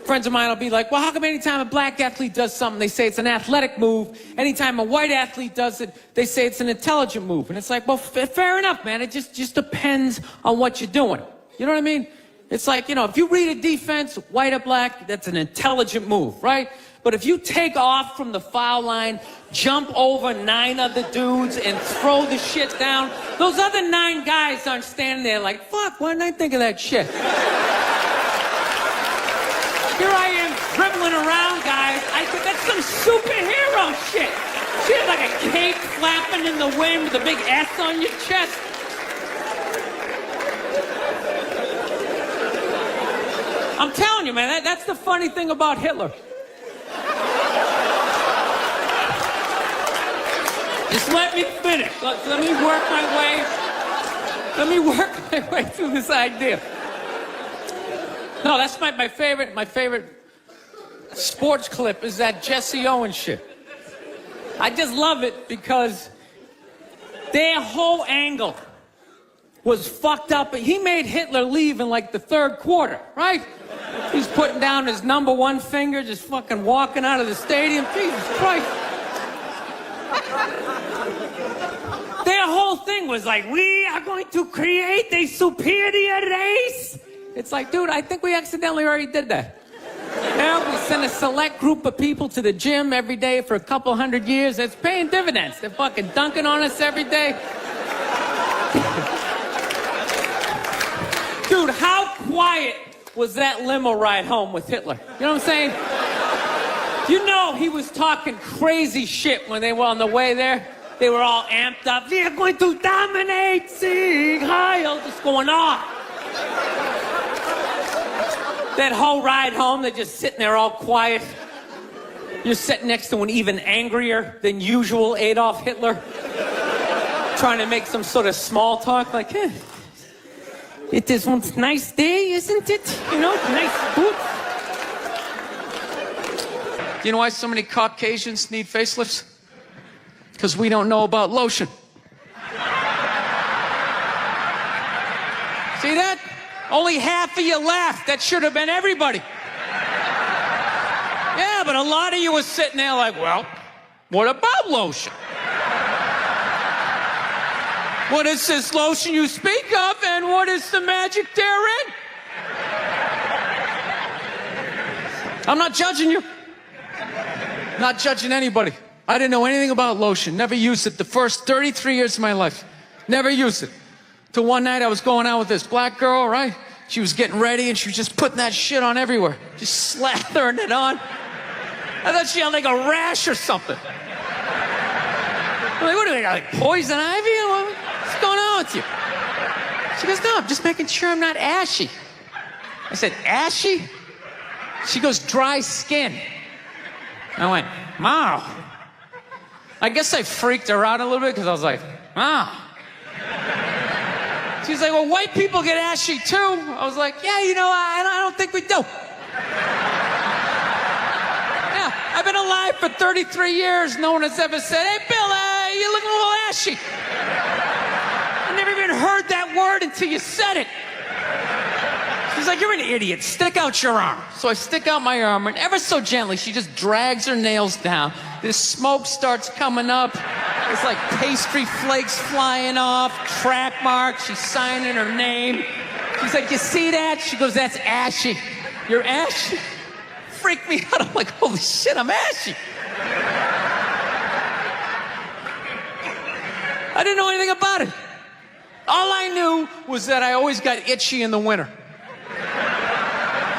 Friends of mine will be like, well, how come anytime a black athlete does something, they say it's an athletic move? Anytime a white athlete does it, they say it's an intelligent move. And it's like, well, fair enough, man. It just depends on what you're doing. You know what I mean? It's like, you know, if you read a defense, white or black, that's an intelligent move, right? But if you take off from the foul line, jump over 9 other dudes, and throw the shit down, those other 9 guys aren't standing there like, fuck, why didn't I think of that shit? Here I am dribbling around, guys. I think that's some superhero shit. She had like a cape flapping in the wind with a big S on your chest. I'm telling you, man, that's the funny thing about Hitler. Just let me finish. Let me work my way. Let me work my way through this idea. No, that's my favorite sports clip is that Jesse Owens shit. I just love it because their whole angle was fucked up. He made Hitler leave in like the 3rd quarter, right? He's putting down his number 1 finger, just fucking walking out of the stadium. Jesus Christ. Their whole thing was like, we are going to create a superior race. It's like, dude, I think we accidentally already did that. Now we send a select group of people to the gym every day for a couple hundred years. It's paying dividends. They're fucking dunking on us every day. Dude, how quiet was that limo ride home with Hitler? You know what I'm saying? You know he was talking crazy shit when they were on the way there. They were all amped up. We are going to dominate, Sieg Heil, just going off. That whole ride home, they're just sitting there all quiet. You're sitting next to an even angrier than usual Adolf Hitler, trying to make some sort of small talk, like, it is one nice day, isn't it? You know, nice food. You know why so many Caucasians need facelifts? Because we don't know about lotion. See that? Only half of you laughed. That should have been everybody. Yeah, but a lot of you were sitting there like, well, what about lotion? What is this lotion you speak of, and what is the magic therein? I'm not judging you. Not judging anybody. I didn't know anything about lotion. Never used it the first 33 years of my life. Never used it. Till one night I was going out with this black girl, right? She was getting ready and she was just putting that shit on everywhere. Just slathering it on. I thought she had like a rash or something. I'm like, what do they got, like poison ivy? What's going on with you? She goes, no, I'm just making sure I'm not ashy. I said, ashy? She goes, dry skin. I went, wow. I guess I freaked her out a little bit because I was like, wow. She's like, well, white people get ashy too. I was like, yeah, you know, I don't think we do. Yeah, I've been alive for 33 years. No one has ever said, hey, Bill, you're looking a little ashy. I never even heard that word until you said it. She's like, you're an idiot. Stick out your arm. So I stick out my arm, and ever so gently, she just drags her nails down. This smoke starts coming up. It's like pastry flakes flying off, track marks. She's signing her name. She's like, you see that? She goes, that's ashy. You're ashy? Freaked me out. I'm like, holy shit, I'm ashy. I didn't know anything about it. All I knew was that I always got itchy in the winter.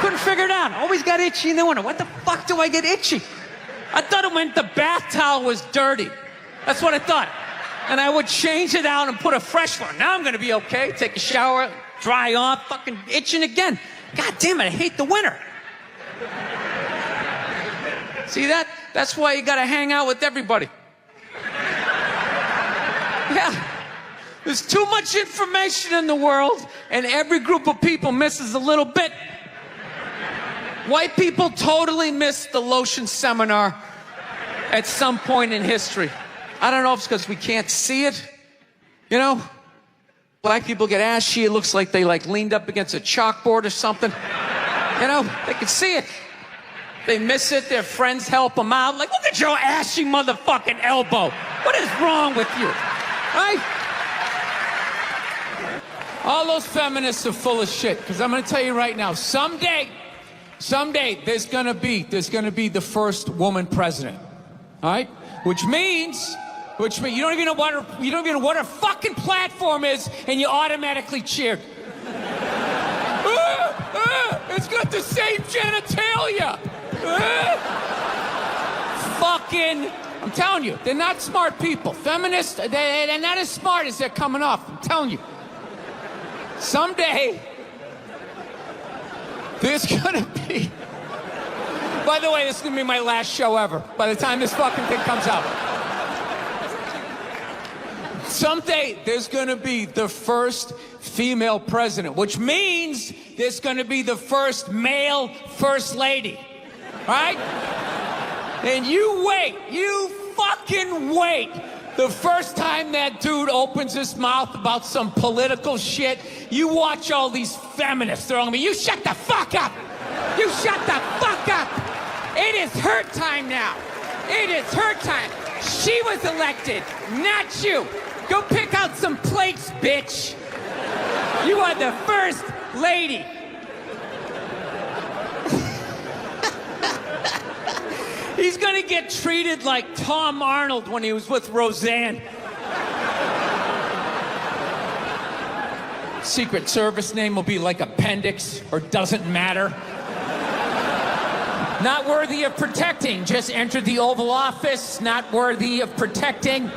Couldn't figure it out. Always got itchy in the winter. What the fuck do I get itchy? I thought it meant the bath towel was dirty. That's what I thought. And I would change it out and put a fresh one. Now I'm gonna be okay. Take a shower, dry off, fucking itching again. God damn it, I hate the winter. See that? That's why you gotta hang out with everybody. Yeah. There's too much information in the world, and every group of people misses a little bit. White people totally missed the lotion seminar at some point in history. I don't know if it's because we can't see it. You know? Black people get ashy. It looks like they leaned up against a chalkboard or something. You know? They can see it. They miss it. Their friends help them out. Like, look at your ashy motherfucking elbow. What is wrong with you? Right? All those feminists are full of shit. Because I'm going to tell you right now, someday, there's gonna be the first woman president. All right? Which means you don't even know what her fucking platform is, and you automatically cheered. It's got the same genitalia. Fucking, I'm telling you, they're not smart people. Feminists, they're not as smart as they're coming off. I'm telling you. Someday, there's gonna be... By the way, this is gonna be my last show ever, by the time this fucking thing comes out. Someday, there's gonna be the first female president, which means there's gonna be the first male first lady. Right? And you wait, you fucking wait. The first time that dude opens his mouth about some political shit, you watch all these feminists. They're all gonna be, you shut the fuck up! You shut the fuck up! It is her time now. It is her time. She was elected, not you. Go pick out some plates, bitch. You are the first lady. He's gonna get treated like Tom Arnold when he was with Roseanne. Secret Service name will be like Appendix or Doesn't Matter. Not worthy of protecting. Just entered the Oval Office. Not worthy of protecting.